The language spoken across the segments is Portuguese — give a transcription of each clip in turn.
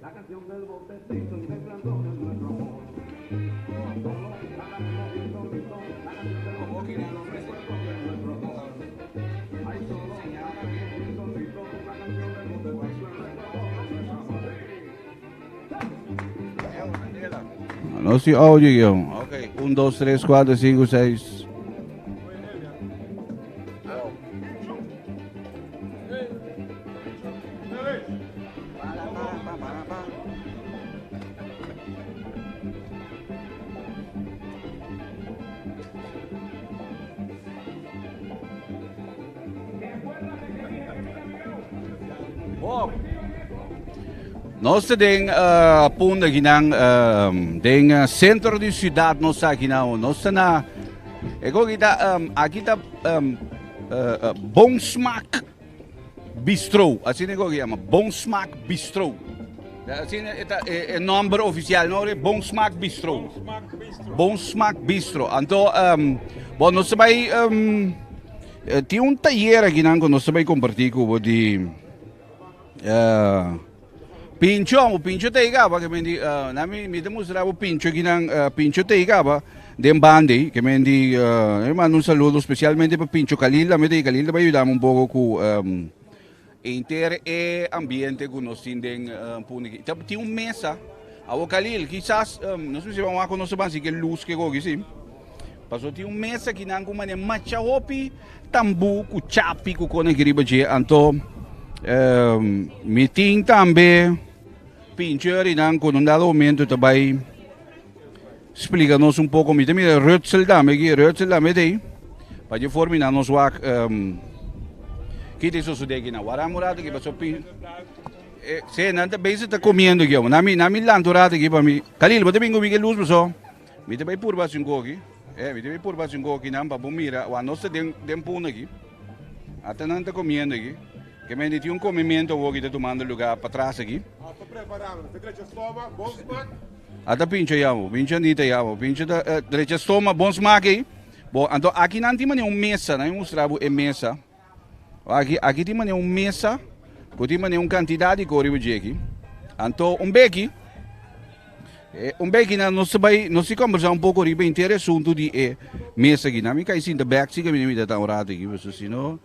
La canción del botecito integrando en nuestro amor. Solo cantaremos viento, la canción del botecito los recuerdos de nuestro amor. Ay, solo cantaremos viento, la canción del botecito en nuestro amor. No si audio. Ok, 1, 2, 3, 4, 5, 6. Nossa ding punta ginang ding centro de cidade nossa ginang nossa na ego kita aqui tá Bom Smaak Bistro assim nego chama Bom Smaak Bistro assim é nome oficial não é Bom Smaak Bistro Bom Smaak Bistro então bom nós vai tem taller aqui não nós vai compartilhar com o de pincho teiga ba kemendi nami mitemos rabo pincho ginang pincho teiga ba dem bandi kemendi mando un saludo especialmente para Pincho Kalila Kalila ba ayudamos un poco com inter e ambiente com nós tindem puniki tem mesa ao Kalil quizás não sei se vamos a conhecer mais que luz que gogi sim passou tem mesa que não como macha hopi tambu com chapi com cone griba je anto meeting também pincher e não com um dado momento também explica-nos um pouco mira Rutzel dame daí para formar nos wak que isso sucede aqui na waramurado que passou pin se não também está comendo aqui nami lanturado aqui para mim Kalil bota bem comigo luz pessoal me também por baixo um coque me também por baixo um coque não para mira o nosso tempo aqui até não está comendo aqui que me tinha comimento o que está tomando lugar para trás aqui até pincho nita pincho da direita estoma bom smaak aí bom então aqui não tem nenhuma mesa não mostrava a mesa aqui tem nenhuma mesa que tem nenhuma quantidade de cor aqui então beque não se conversar um pouco riba interessante de mesa aqui não me cai sim da back se que me dá tão rato aqui você senão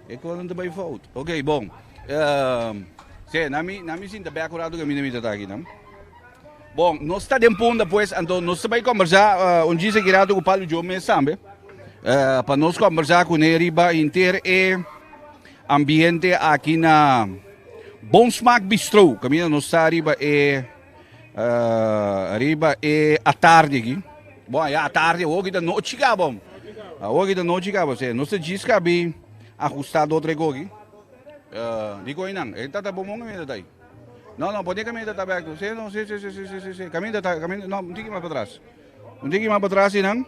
é quando vai falta ok bom se nami sim da back rato que me dá aqui não bom nós está depois depois então nós vai conversar dia seguinte com o Paulo Jome sabe para nós conversar com ele riba inteiro e ambiente aqui na Bom Smaak Bistro caminho nós está riba à tarde aqui bom à tarde hoje da noite cá bom hoje da noite cá você nós diz que bem ajustado outra coisa digo aí não ele tá bom caminho daí não pode caminhar da back não sim caminho não tem que ir mais para trás não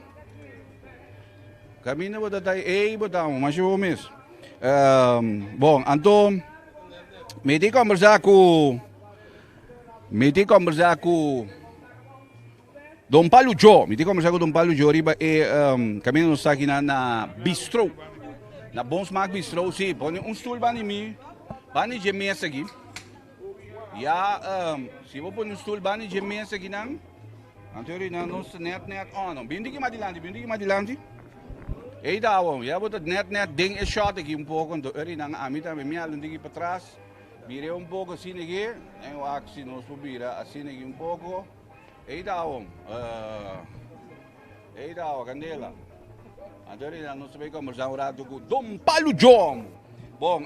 caminho para daí botamos mas eu mesmo bom então me tem conversar com Dom Paulo Jo riba caminho nos aqui na bistro na Bom Smaak Bistro sim põe stool bani mim bani de mesa aqui se vou pôr stool bani de mesa aqui não Anterior na nos net on. Bindi que madilante. Ei daawam, ja wordt het net ding is shot aqui pouco, então ele não a mim também me além para trás. Virei pouco assim aqui, e o axi nos subira assim aqui pouco. Ei daawam, candela. Anterior na nos vai conversar rato com Dom Paulo João. Bom,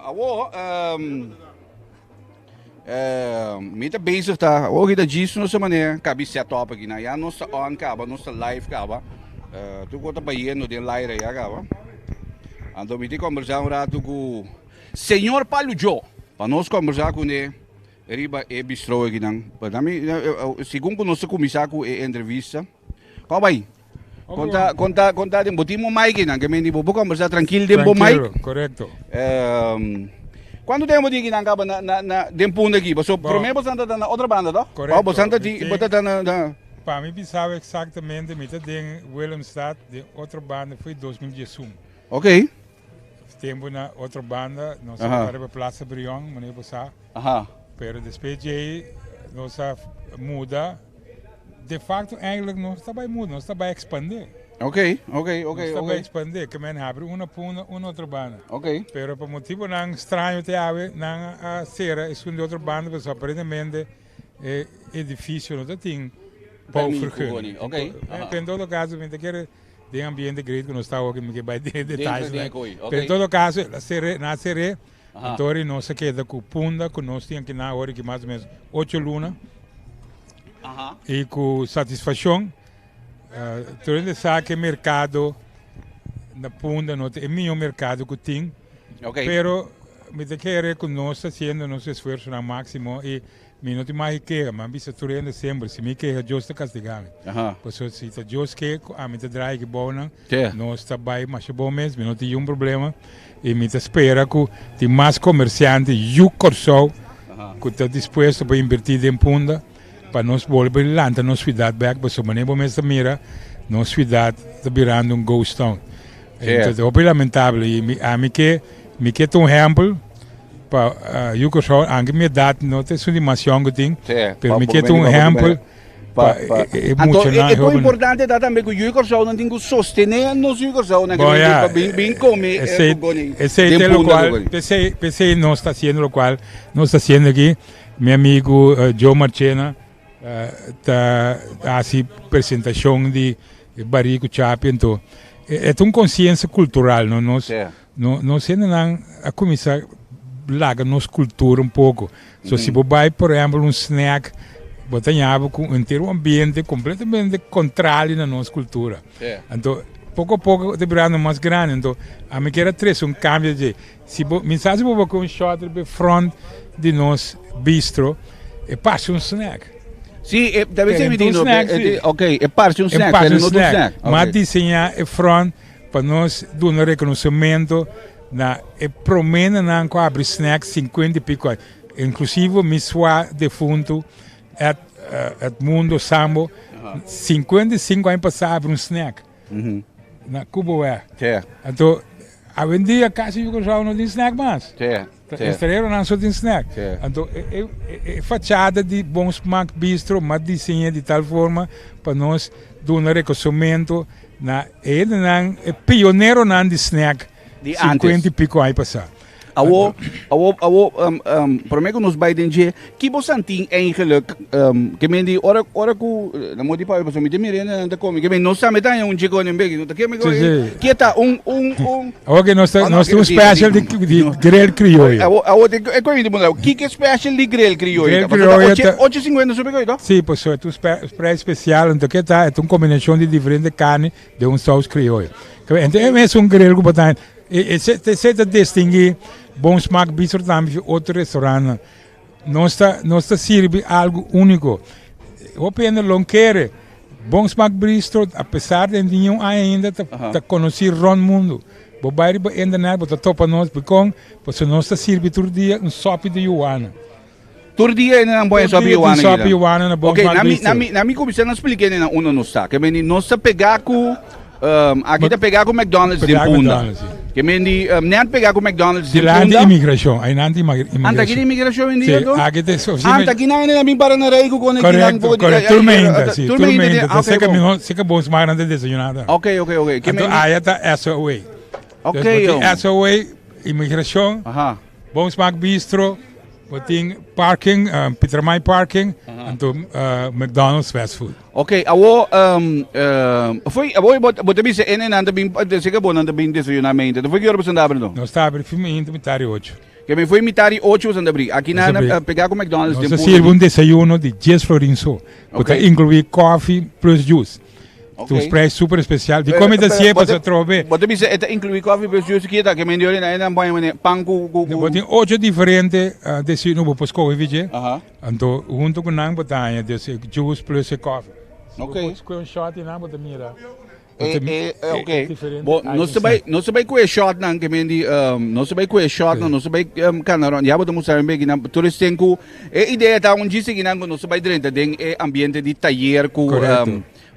mita bezig tá, hoje da disso nossa maneira, cabe set up aqui, né? Já nossa on caba, nossa live caba. Tu conta banheiro de live já caba. Então mita conversar rato com Senhor Paulo João, para nós conversar com ele, riba e bistro aqui não. Para mim, segundo nossa comissário com entrevista, qual vai? Conta de botimos Mike, não? Que me digo, vou conversar tranquilo de Mike. Correto. Quando temos de ir na dempunda aqui, você primeiro você anda na outra banda, tá? Correto. Você anda de botar na Para mim pensava exatamente met de Willemstad, de outra banda foi 2011. Ok. Tempo na outra banda, nós para a Praça Brion, maneira passar. Aha. Pero depois de nós muda, de facto eigenlijk nós está bij muda, nós está bij expandir. Ok. Está bij expandir, que men abre uma outra banda. Ok. Pero por motivo não estranho te ave, não a cera é uma outra banda, mas aparentemente é difícil não tem bouwvergunning. Ok. In todo caso, men quer de ambiente grande que nós está aqui bij de detalhes. Okay. In todo caso, na cera então nós queda com punda, que nós temos que na hora que mais ou menos 8 lunas. E com satisfação, tu ainda sabe que o mercado na punda não é o melhor mercado que tem, pero me quer que nós estamos fazendo nosso esforço no máximo e me não tem mais que mas se tu ainda sempre se me quer Deus está castigando, porque se Deus quer a me trai que bom nós está bem mas é bom mesmo, não tem problema e me espera que tem mais comerciantes e o corso que está disposto para invertir em punda. Para nós voltar lá na cidade, porque se maneira mesmo mira, nossa cidade está virando ghost town. Então é lamentável e a mim que um exemplo para eu que sou anche me dá não tem sua dimensão que tem, pero me que um exemplo é muito importante também que o Júlio não tem que sostener nos Júlio né que bem comer esse é o qual pensei não está sendo o qual não está sendo aqui meu amigo Joe Marchena assim apresentação de Barico Chapi então é uma consciência cultural nós ainda a começar larga nossa cultura pouco se você vai por exemplo snack botanhava com um ambiente completamente contrário na nossa cultura então pouco a pouco de virando mais grande então a mim quero trazer cambio de se mensagem vou com shot de front de nós bistro e passa snack. Sì, deve essere dito, ok, è parte un snack, non un snack. Ma disegna e front per noi dare un riconoscimento e promena anche apri snack 50 piccoli, inclusive mi sua defunto at mundo sambo 55 anni passati un snack. Na Cuba é. Então, a vendia quase eu já não tinha snack mais. Estrearam não só tinha snack. Então, é fachada de bom smack bistro, mas desenha de tal forma para nós dar um reconhecimento na ele não é pioneiro na de snack. 50 e pico aí passar. Voor mij kunnen we bij den que você tem eigenlijk, que men die ora ku, na mo di pa pa sumite mire na da come, que men não sabe tá um chico nem bem, que me que tá Ok, nós temos special de grill criollo. É como de mundo, que special de grill criollo. 850 super coito? Sim, pois é um preço especial, então que tá, é uma combinação de diferentes carne de um sauce criollo. Então é um grill que botar e se distingue bom smaak bistro também de outro restaurante. Nós serve algo único. Eu penso lonqueira, bom smaak bistro, apesar de nenhum ainda tá conhecer o mundo. Bo bairi ba ainda não, bo topa nós porque nós serve todo dia sopa de Joana. Todo dia ainda não põe sopa de Joana. Sopa Joana na bom smaak bistro. Na mi comissão não expliquei ainda não está, que nós pegar com aqui tá pegar com McDonald's de Pegar com Punda. McDonald's, sim. Que mendi, nem pegar com McDonald's de De lá de Punda. imigração, aí não de imigração. Anta aqui de imigração em Sim, dia, aqui tem Anta aqui na minha para na rei com correto, correto. Turmenta, sim, turmenta. Ok, Você que bom semana de desayunada. ok. Que Então, aí está SOA. ok, yo. SOA, imigração, Aha. bom smaak bistro, tem parking, Peter May parking, então McDonald's fast food. Ok, foi, bota bisa ene nanda bing, sige bo nanda bing desayunamento. Foi que hora você andava não? Nós estamos filme intimitari 8. Que me foi mitari 8 você andava. Aqui na Andabri. pegar com McDonald's de Nós Punda. servimos desayuno de 10 florinso, que inclui coffee plus juice. Ok. Os preços super especial. De comida sempre você trova. Bota bisa eta inclui coffee plus juice aqui tá que me deu na banho pão com Tem 8 diferentes desayuno para escolher, viu? Aha. Então, junto com nang botanha, desse juice plus coffee. Ok. Escolher um shot e nang botamira. Ok. Bom, não se vai com shot não que me di, não se vai com shot não se vai canaron. Já bota mostrar bem que na turistem com ideia tá disse que não se vai dentro tem ambiente de taller com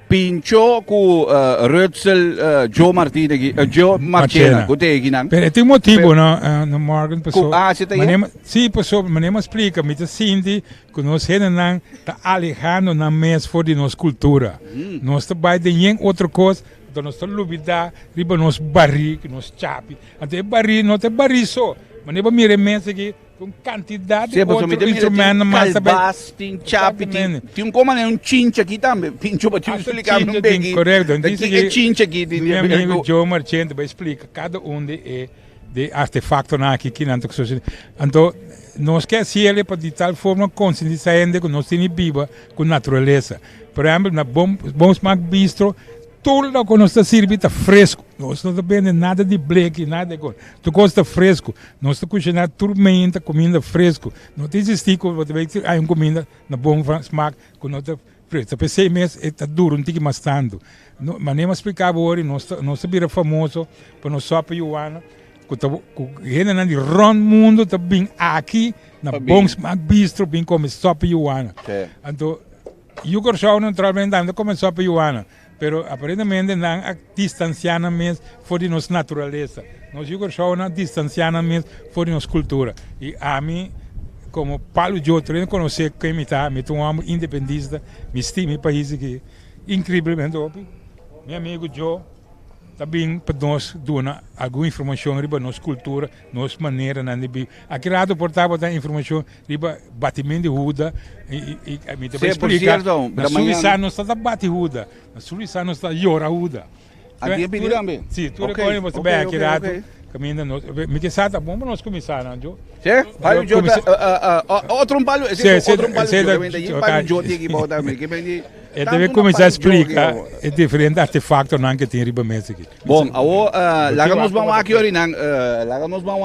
Pincho com Rutzel Joe Marchena com te aqui não. Pero tem motivo no Morgan pessoal. Você tá aí? Sim, pessoal, mas nem explica, me te senti que nós não tá alejando na mesa fora de nossa cultura. Nós tá vai de outra coisa. Então nós estamos lubida, riba nos barri, que nos chapi. Até barri, não tem barri só. Mas nem para me remessa aqui, com quantidade de outros instrumentos, mas também. Tem chapi, tem como um chincha aqui também. Pincho para te explicar um bem. Correto, é chincha aqui. Meu amigo Joe Marchand vai explicar cada de artefacto aqui que não está. Então, nós queremos ser para de tal forma conscientizar que nós temos viva com a natureza. Por exemplo, na bom smaak bistro, tudo que nós está servindo está fresco. Nós não depende nada de black, nada de coisa. Tu gosta fresco. Nós está cozinhando turmenta, comida fresco. Não tem existir como você vê que há uma comida na bom smaak que não está fresco. Para 6 meses está duro, não tem que mais tanto. Mas nem explicar agora, nós está famoso para nós só para Joana. Que gente de rond mundo está bem aqui na bom smaak bistro, bem como só para Joana. Então, eu gosto não trabalhando como só para Joana. Pero aparentemente não distanciamento fora de nossa natureza. Nós jogamos distanciamento fora de nossa cultura. E a mim, como Paulo Joe, eu conheci quem me está, me um homem independentista, me estima em país que incrivelmente meu amigo Joe também para nós dar alguma informação sobre nossa cultura, nossa maneira de viver. Aqui lá do portável tem informação sobre batimento de ruda e me também explica. Na Suíça não está bate ruda, na Suíça não está llora ruda. Aqui é pedir também? Sim, tudo que você vai aqui lá, caminhando, me que sabe, bom para nós começar, não, Joe? Sim, Paulo Joe, outro Paulo, outro Paulo Joe tem que voltar também, que vem Eu deve começar a explicar é diferente artefacto não que tem riba mesa aqui. Bom, lagamos bom aqui ori nang, lagamos bom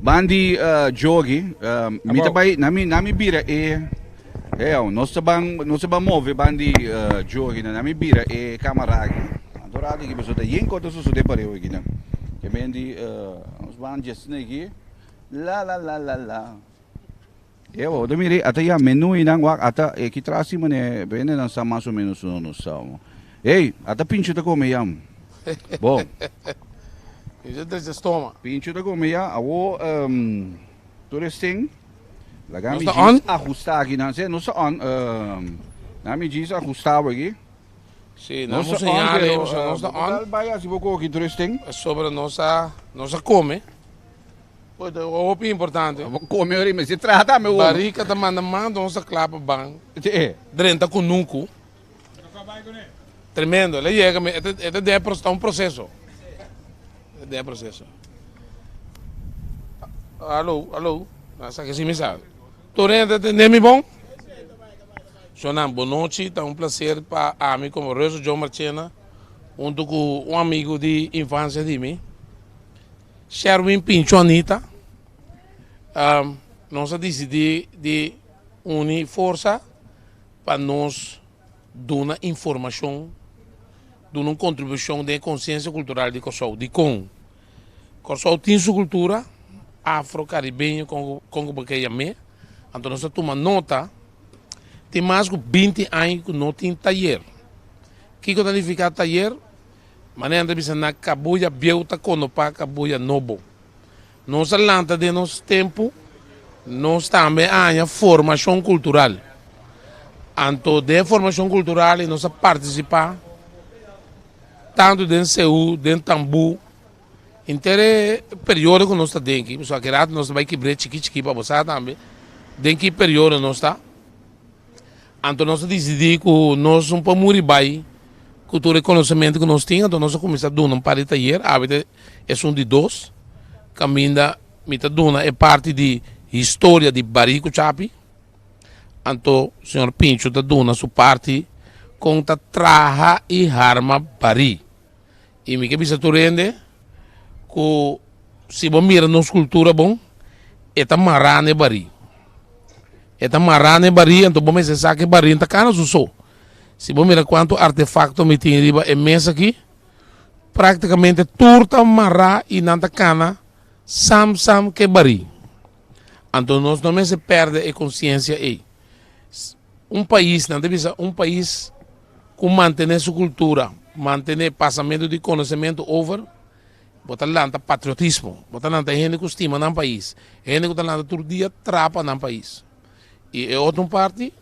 bandi jogi, mita bai nami bira nós sabang move bandi jogi na nami bira camera aqui. Adorado que pessoa tem enquanto isso de pareu aqui não. Que bendi os bandi aqui. La. Eu mire até já menu inang wak até que traz assim mané bem não sa mais ou menos no sal. Ei, até pincho tá come yam. Bom. Isso é estômago. Pincho tá come ya, awo turisting. Lagami Não está on? ajustar aqui não sei, não está on. Nami diz ajustar aqui. Sim, não está on. Não está on. Vai assim pouco aqui turisting. É sobre nossa come. Pô, o que é importante. Come ori, mas se trata meu. Barica tá mandando nossa clapa bang. Drenta com nunca. Tremendo. Ele chega, é um processo. É um processo. Alô. Nossa, que se me sabe. Torrente, entendeu-me bom? Sonam, boa noite. Tá um prazer para mim como Rosa Joe Marchena, junto com um amigo de infância de mim. Sherwin Pincho Anita, nós decidimos de unir força para nós dar informação, dar uma contribuição de consciência cultural de Kosovo, de Congo. Kosovo tem sua cultura afro-caribenha, Congo-Baqueia-Me, então nós tomamos nota, tem mais de 20 anos que não tem taller. O que significa taller? Manenda bisa na kabuya bieuta kono pa kabuya nobo. Nós lanta de nosso tempo, nós também há formação cultural. Então, de formação cultural, nós participar tanto dentro do CEU, dentro do Tambu, inteiro período que nós estamos dentro. Só que nós vamos quebrar chiqui para você também. Dentro que período nós está. Então, nós decidimos que nós somos para Muribai, cultura e conhecimento que nós temos. Então, nós começamos a dar um par de taller, é de dois. Caminha, mita duna é parte de história de Barico Chapi. Então, o senhor Pincho da duna sua parte conta traha e harma Bari. E me que bisa turende que se você mira nossa cultura bom, é marane Bari. É marane Bari, então você sabe que Bari não cana só. Se você mira quanto artefacto me tem riba imenso aqui, praticamente turta mará e não cana sam que Bari. Então nós não se perde a consciência aí. País, não deve ser país que mantém sua cultura, mantém passamento de conhecimento over, bota lá patriotismo, bota lá gente que estima no país, gente que está lá todo dia trapa no país. E a outra parte,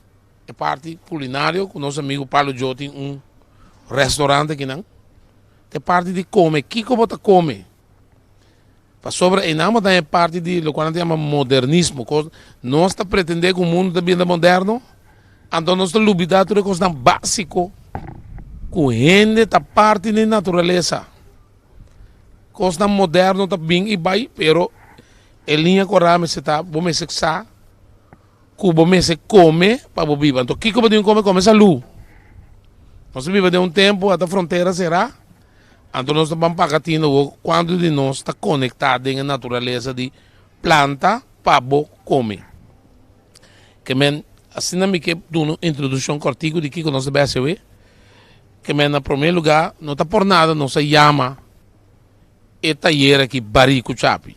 é parte culinária, que nosso amigo Paulo Jô tem restaurante aqui, não? É parte de comer, que bota come? Sobre não é parte de lo que nós chamamos modernismo, nós está pretendendo que o mundo também é moderno, então nós estamos lubidando tudo coisa básico, que gente está parte da natureza. Coisa moderno está bem e vai, pero a linha correta se está, vamos se sa, que vamos se come para viver. Então, o que podemos comer? Comer saúde. Nós vivemos de tempo até a fronteira será. Então nós estamos pagando quando de nós está conectado com a natureza de planta para comer. Que assim na minha introdução cortico de que nós devemos ver, que em primeiro lugar não está por nada, não se chama e taller aqui Barico Chapi.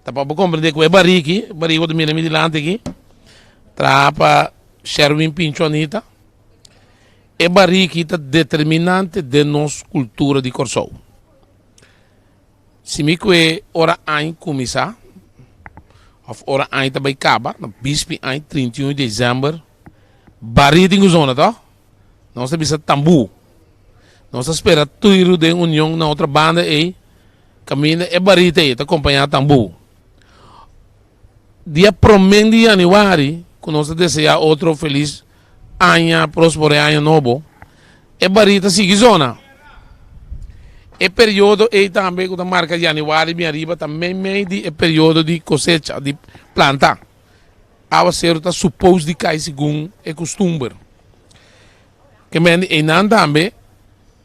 Tá para compreender que é Barico de mira midilante aqui, trapa Sherwin Pincho Anita. É barriquita determinante de nossa cultura de Corsou. Se me que ora ein começar, ora ein também acaba, na bispe ein 31 de dezembro, barriga em zona, tá? Nós temos Tambu. Nós espera tudo de união na outra banda e caminha é barriga aí, tá acompanhar Tambu. Dia 1 de janeiro, que nós desejar outro feliz ano próspero ano novo, é barita sigue zona. É período e também com a marca de janeiro bem arriba também é período de cosecha de planta. A ser tá suposto de cair segundo é costume. Que men e não também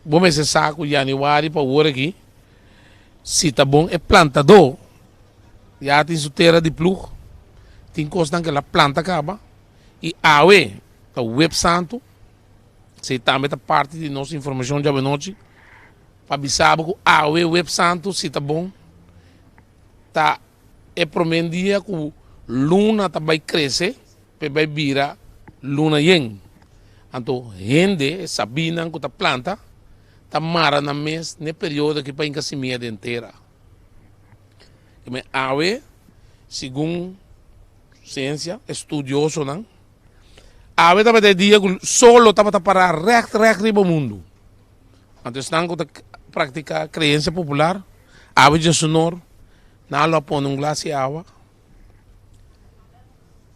vamos se saco janeiro para o aqui. Se tá bom é plantador. Já tem suteira de plug. Tem coisa que a planta acaba e awe o Web Santo, se também é parte de nossa informação de noite, para saber que o Web Santo, se está bom, tá é promendia que a luna vai crescer, vai virar luna yen. Então, gente, sabina que a planta, está mara na mês, no período que vai encaixar inteira. Mas segundo ciência, estudioso, não? A vez também dia que solo estava para reto no mundo. Então estão a praticar crença popular, a vez de sonor, não põe um glass de água.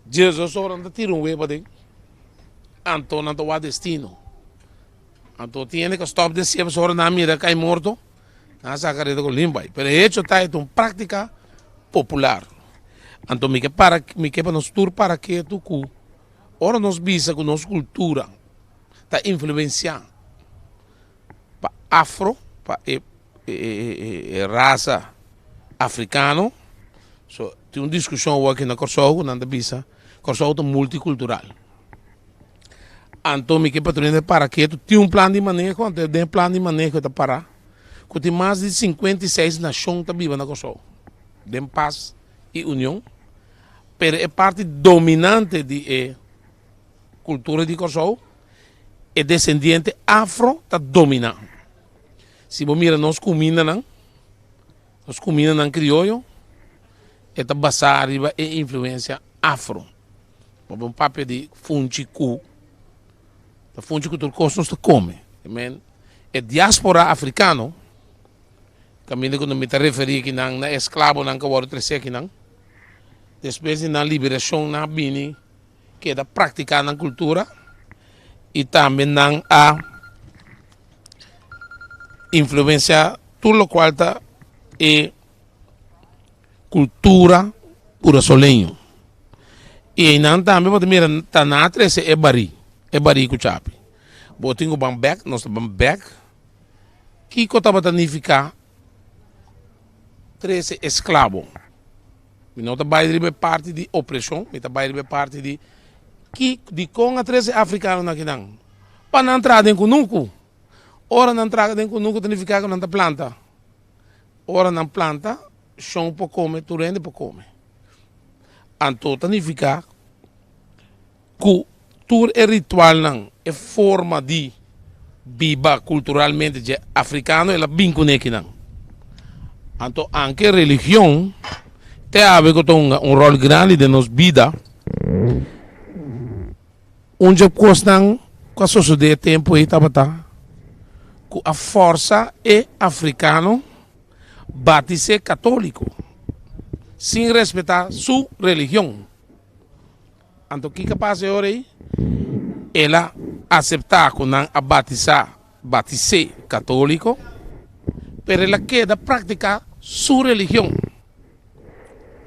Jesus só não tira um para dentro. Então não tem destino. Então tem que stop de sempre só na mira cai morto, na sacareta com limpa. Mas isso está em prática popular. Então me que para nos tour para que tu cu. Ora nós visa que nossa cultura está influenciando para afro, para raça africana. So, tem uma discussão aqui na Corsou, na visa, Corsou é multicultural. Então, me que para que tu tem plano de manejo, tem plano de manejo para parar. Que tem mais de 56 nações que vivem na Corsou. Tem paz e união. Mas é parte dominante de cultura de Corsou, é descendente afro está dominando. Se você mira nós comida não criollo, é basada em influência afro. Um papel de funchiku. A funchiku tu costos te come. É diáspora africano. Caminho quando me referi aqui na escravo não que o outro aqui não. Depois na liberação na bini que é da praticar na cultura e também na a influência tudo o qual tá é cultura pura solenho. E não também pode mirar tá na três é bari com chapi. Botinho bambek, nós bambek que cotava tanificar três escravo. Não está baile parte de opressão, está baile parte de que de com a três africanos aqui não. Para não entrar dentro do nuco. Ora não entrar dentro do nuco tanificar com a planta. Ora não planta, chão para comer, turende para comer. Então tanificar que tudo é ritual não, é forma de viva culturalmente de africano, ela bem com aqui não. Então, anche a religião tem a ver com um rol grande de nossa vida, onde costam com a sociedade tempo aí tabata, que a força é africano, bate-se católico, sem respeitar sua religião. Então, o que passa agora aí? Ela aceitar que não a bate-se católico, pero ela quer praticar sua religião,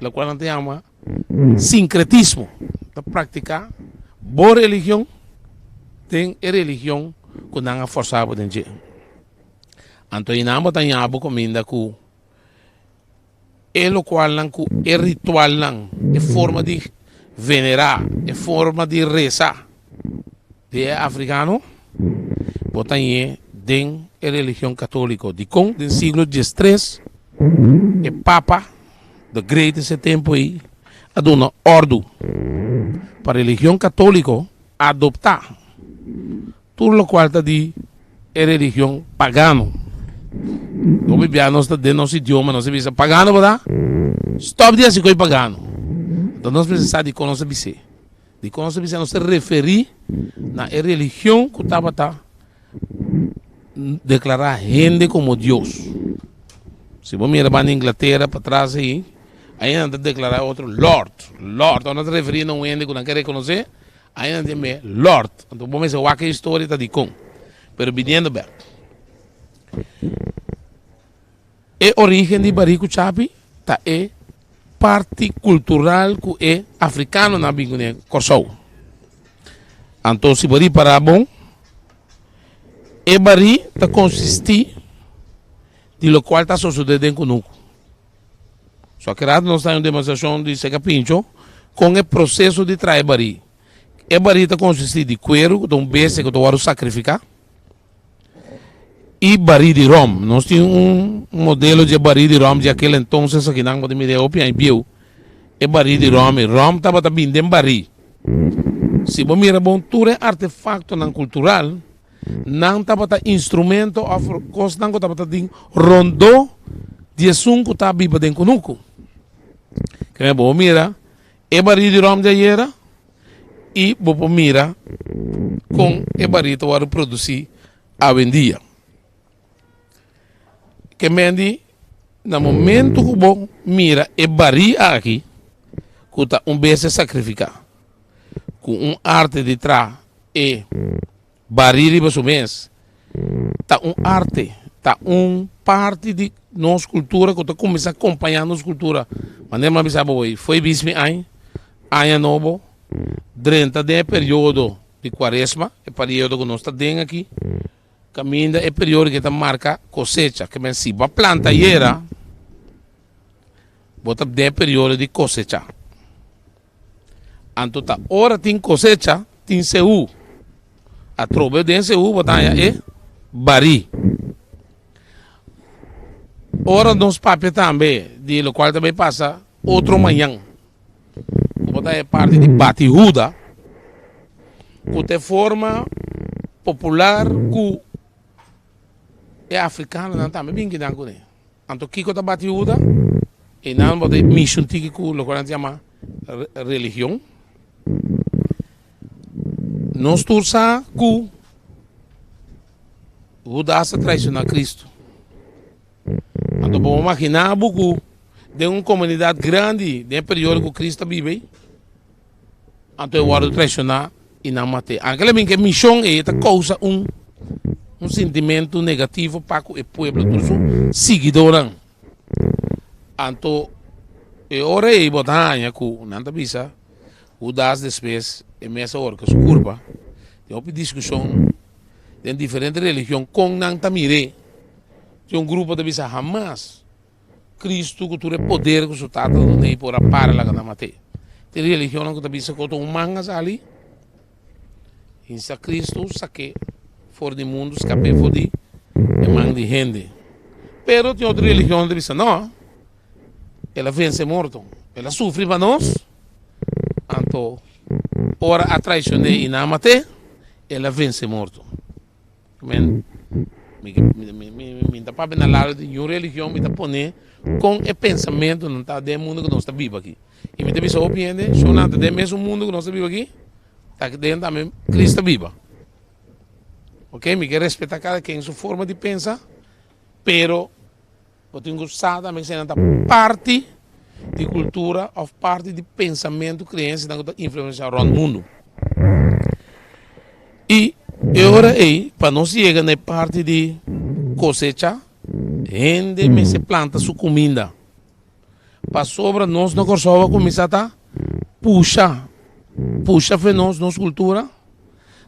o qual não chama sincretismo, de praticar boa religião, tem a religião que não é forçada de gente. Então, não tem abo comida que é o qual não é ritual não, é forma de venerar, é forma de rezar. De africano, botam aí den a religião católica de com do século XIII, e Papa, do grande esse tempo aí, a dona ordem para a religião católica adoptar tudo o qual está de religião pagano. Não bebia nosso de nosso idioma, não se diz pagano, verdade? Stop de assim coi pagano. Então nós precisamos de conhecer bise. De conhecer bise não se referir na religião que estava declarar gente como Deus. Se você mirar na Inglaterra para trás aí anda declarar outro Lord. Lord, não se referir a um ente que não quer reconhecer, aí anda dizer Lord. Então vamos ver o que a história está de com. Pero vindo bem. A origem de Barico Chapi tá é parte cultural que é africano na Bingune Corsou. Então se Bari para bom, e Bari tá consistir de lo qual está sucedendo conosco. Só que nós temos uma demonstração de Seca Pincho com o processo de trazer Bari. E Bari está consistir de cuero, de besta que eu vou sacrificar, e Bari de rom. Nós temos um modelo de Bari de rom de aquele então, que não pode me dar opinião, viu? E Bari de rom, e rom estava também em Bari. Se você mira bom, tudo é artefacto não cultural, não estava instrumento, coisa não estava rondô de assunto que está vivo dentro do nuco. Que é bom, mira, e Bari de rom de ayer, e bom, mira, com e Bari que vai produzir a vendia. Que mendi, no momento que você mira e Bari aqui, que está beijo sacrificar, com arte de trás e Bari de você mês, está arte, está parte de nossa cultura que está começando a acompanhar nossa cultura. Mas nem mais sabe foi bispo ano novo, durante o período de quaresma, o período que nós estamos aqui. Caminho é período que marca cosecha, que se a planta era, bota de período de cosecha. Então, hora tem cosecha, tem seu. A trobe de seu, botar é Bari. Hora nos papéis também, de lo qual também passa outro manhã. Botar é parte de batihuda, que tem forma popular, que é africano não também bem que não com ele. Então Kiko tá batiuda e não pode mission tiki com o que a gente chama religião. Nós tursa com o dasa traicionar Cristo. Então vamos imaginar buku de uma comunidade grande, de um período que Cristo vive. Então eu vou traicionar e não matar. Aquela bem que missão é causa um sentimento negativo para o povo do seguidor. Então eu orei botar com nada bisa o das despes e mesa hora que se curva. Tem uma discussão de diferentes religiões com não tamire. Tem um grupo de bisa jamás Cristo que tu poder que su tata do nei por para lá na mate. Tem religião que bisa com um mangas ali. Insa Cristo saque fora do mundo, escape fora de man de gente. Pero tem outra religião que bisa não. Ela vence morto. Ela sofre para nós. Então, ora a traicionar e não mate, ela vence morto. Amen. Me está para na lado de uma religião me está pondo com o pensamento não está do mundo que nós está vivo aqui. E me está opinião, só não está do mesmo mundo que nós está vivo aqui, está que dentro também Cristo viva. Ok? Me quer respeitar cada quem sua forma de pensar, pero eu tenho gostado também que está parte de cultura ou parte de pensamento, crença que está influenciando o mundo. E agora para nós chegar na parte de cosecha, gente me se planta sua comida. Para sobra nós na Korsova começar a puxa para nós, nossa cultura,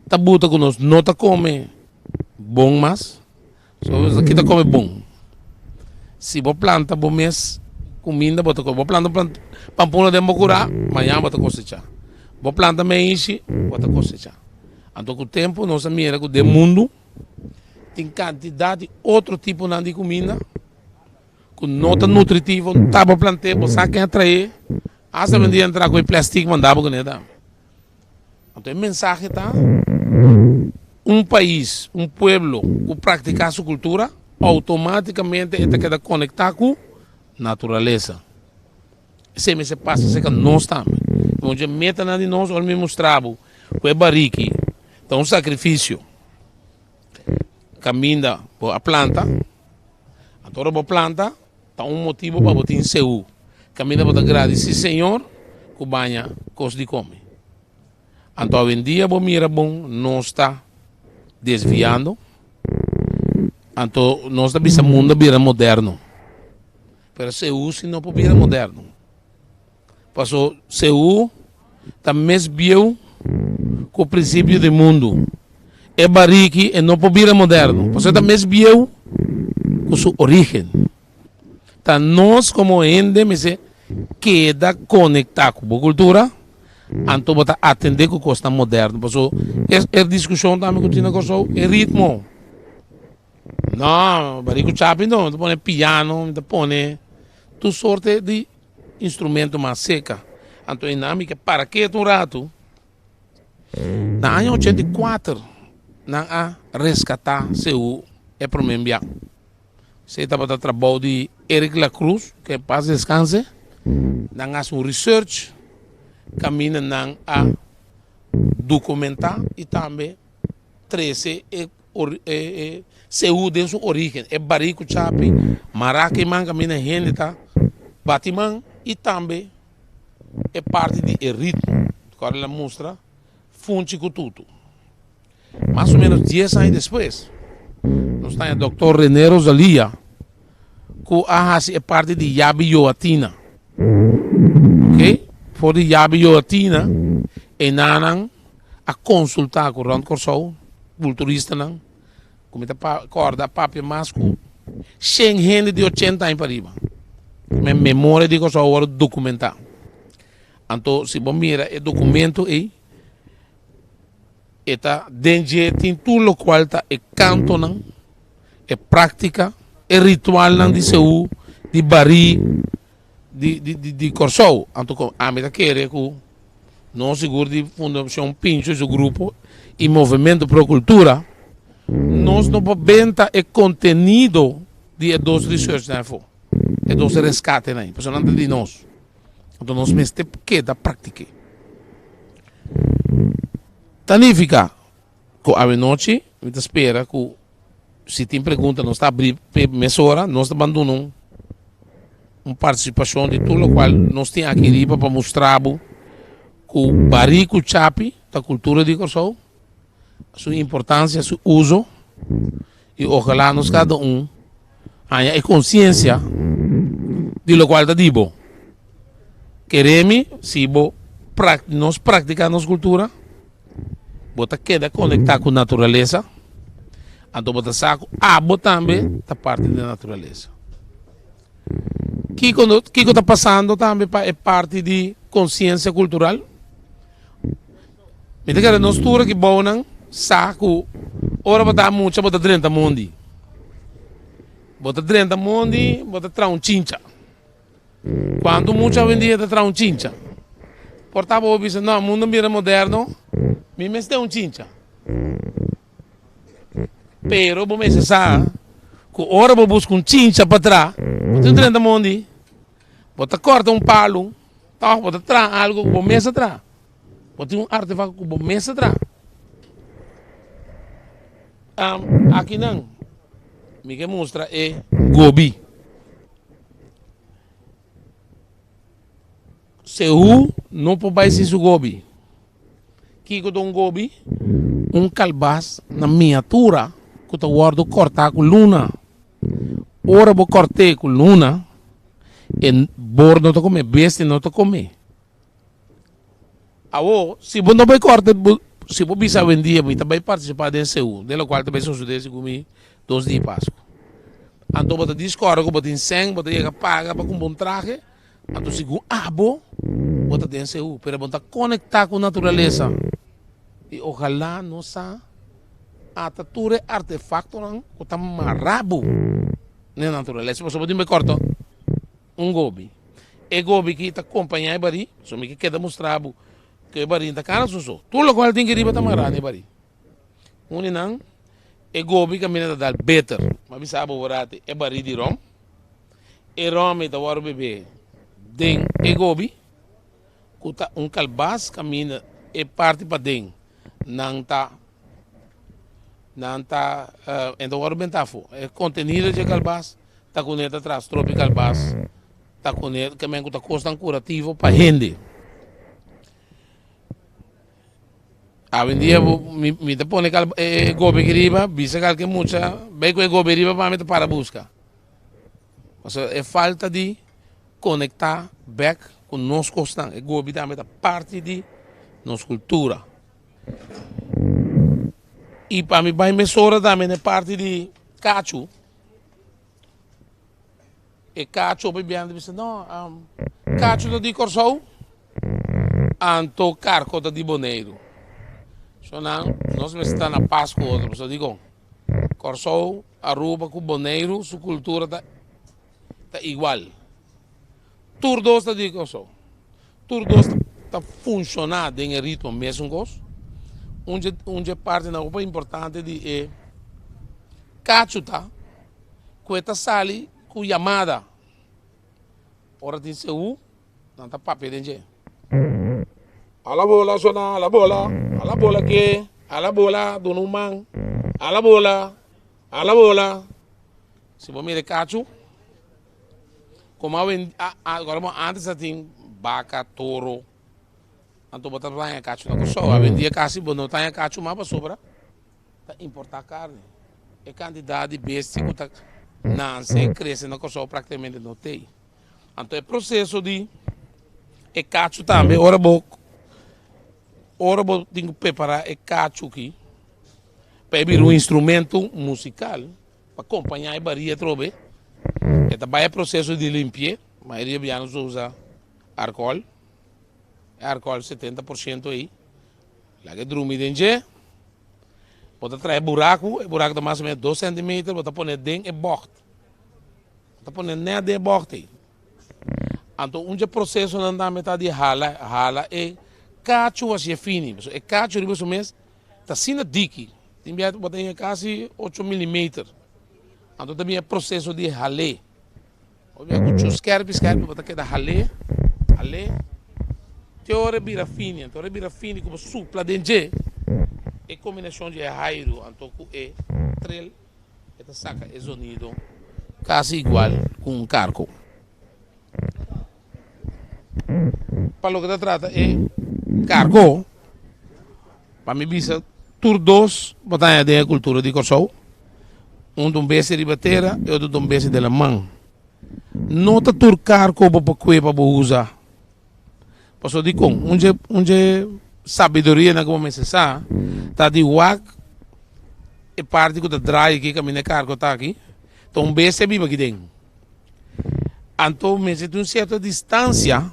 tá buta com nós, não tá come bom mas, só aqui tá come bom. Se você planta bom mês comida, você planta pampona de mocura, amanhã você cosecha. Você planta meixe, você cosecha. Então, com o tempo, nós mira que o mundo tem quantidade de outro tipo de comida, com nota nutritiva, não estava plantando, você quer atrair, essa vendia entrar com o plástico, mandava com ele. Então, a mensagem está, um país, um pueblo, que praticar sua cultura, automaticamente ele queda conectar com a natureza. Isso me se passa, isso que nós estamos. Então, a meta de nós, olha me mostrava, o barique. Então, um sacrifício. Caminha a planta. Agora a planta, está um motivo para botar em seu. Caminha para agradecer, Senhor, que banha, coisa de come. Então, hoje em dia, mira bom, não está desviando. Então, nós estamos no mundo vira moderno. Mas seu, se não vira moderno. Passou, seu, está mesmo viu com o princípio do mundo. É barique e não pode vir moderno. Você também viu com sua origem. Então, nós como ende, se queda conectar com a cultura, então vamos atender com a coisa moderna. É discussão também que tinha com o ritmo. Não, barico chapi não, você põe piano, você põe tu sorte de instrumento mais seca. Então, dinâmica, para que um rato? Na ano 84, na resgatar seu é para mim enviar. Você estava a trabalho de Eric Lacruz, que paz descanse, na um research, caminha na a documentar e também 13 seu de sua origem. É barico chapi, maraca e manga, mina gente tá, batimão e também é parte de ritmo. Agora ela mostra funci com tudo. Mais ou menos 10 anos depois, nós temos o Dr. René Rosalia, que é parte de Yabi Yoatina. Ok? For de Yabi Yoatina, e nanang a consultar com o Ron Corsou, culturista, como está corda, papi, masco, sem gente de 80 anos para riba. Minha memória de Corsou agora documentar. Então, se você mira o documento aí, está dentro de tudo o qual está é canto, é prática, é ritual de seu, de bari, de Corsou. Então, a mim quer que nós seguro de Fundação Pincho, esse grupo, e Movimento Pro Cultura, nós não podemos o contenido de dos research na fo. É dos resgate na, personalmente de nós. Então nós mesmo que da prática. Tanifica, com a noite, me espera que se tem pergunta, nós está abrir mesora, nós abandonamos uma participação de tudo o qual nós temos aqui para mostrar que o barico chapi da cultura de Corsou, sua importância, seu uso, e ojalá nós cada tenha consciência de lo qual está dibo. Queremos, se nós praticamos nossa cultura, bota queda conectar com a natureza, então bota saco, também da parte da natureza. Kiko está passando também é parte de consciência cultural. Me diga, nós todos que bonam, saco, ora bota muito, bota 30 mundi. Bota 30 mundi, bota trau chincha. Quando muito vendia de trau chincha. Portava o bicho, não, mundo mira moderno, me meste chincha. Pero, bom, me sabe, que ora vou buscar chincha para trás, bota 30 mundi, bota corta palo, tá, bota trás algo, bom, mesa atrás. Bota artefato que bom, mesa atrás. Aqui não, me que mostra é gobi. Se não pode ser o gobi. Que dá gobi? Calbaz na miniatura que eu guardo cortar com luna. Ora vou cortar com luna e bordo não comer, besta não comer. Se você não vai cortar, se você bisa vendia, você vai participar desse CU, de qual também são sucedentes comigo 2 dias de Páscoa. Então você discorda, você ensina, você chega paga para com um bom traje, então se você tem CU, para você conectar com a natureza. E ojalá nossa atatura artefacto que está marrabo na natureza. Você pode me cortar gobi. E gobi que está acompanhando o bari, só me quer demonstrar que o bari está cara suso. Tudo o qual tem que ir para marrar o bari. Não, e gobi que me dá better. Mas sabe o vorate é bari de rom. E rom está o bebê. Den e gobi, que está calbaz caminha e parte para den. Não está então agora bem é contenido de calbaz está com ele atrás tropical bas está com ele que também está custando curativo para gente. Hoje em dia me te põe gobe riba bisa que muita bem que gobe riba para buscar. É falta de conectar back com nós constante. Gobe também é parte de nossa cultura. E para mim, vai mesura também é parte de cacho. E cacho, bebendo, disse, não, cacho de Corsou, anto carco de Boneiro. So, não, nós estamos na Páscoa, outra pessoa, digo, Corsou, Aruba, com Boneiro, sua cultura está igual. Tudo está de Corsou. Tudo está funcionando em ritmo mesmo, gosto. Onde parte na roupa importante de cachuta, que sali com chamada. Ora tem seu, não tá papel de ala bola sona, ala bola que, ala bola do numang, ala bola. Se você mira cachu, como agora antes tinha vaca, touro. Então, botar banha cacho na Corsou. A vendia casi, não tem cacho mais para sobra. Para importar carne. A quantidade de bestia que está nasce, cresce na Corsou praticamente não tem. Então, é processo de cacho também. Ora, tenho que preparar o cacho aqui. Para vir instrumento musical. Para acompanhar a baria trobe. E também é processo de limpeza. A maioria de anos usa álcool. Álcool 70% aí. Lá que dorme dentro. Bota trazer buraco. O buraco está mais ou menos 2 cm. Bota pôr dentro e bocht. Bota pôr nem de bocht. Então, processo não dá metade de rala e cacho assim é fino. E cacho, mais ou menos, está sendo dique. Tem quase 8 milímetros. Então também é processo de ralé. Com skerp, bota aqui da ralé. Teore birafini como supla dentro. É combinação de raio, então é trel, esta saca é sonido quase igual com um carco. Para o que se trata é cargo. Para mim, bisa tur dos batalha de cultura de Kosovo. Um bese de batera e outro bese de la mão. Nota tur cargo para cuepa para usar. Posso dizer com onde sabedoria na como se sabe, tá de wak e parte que tá dry aqui caminha cargo tá aqui. Então bese é biba aqui dentro. Então me se tem uma certa distância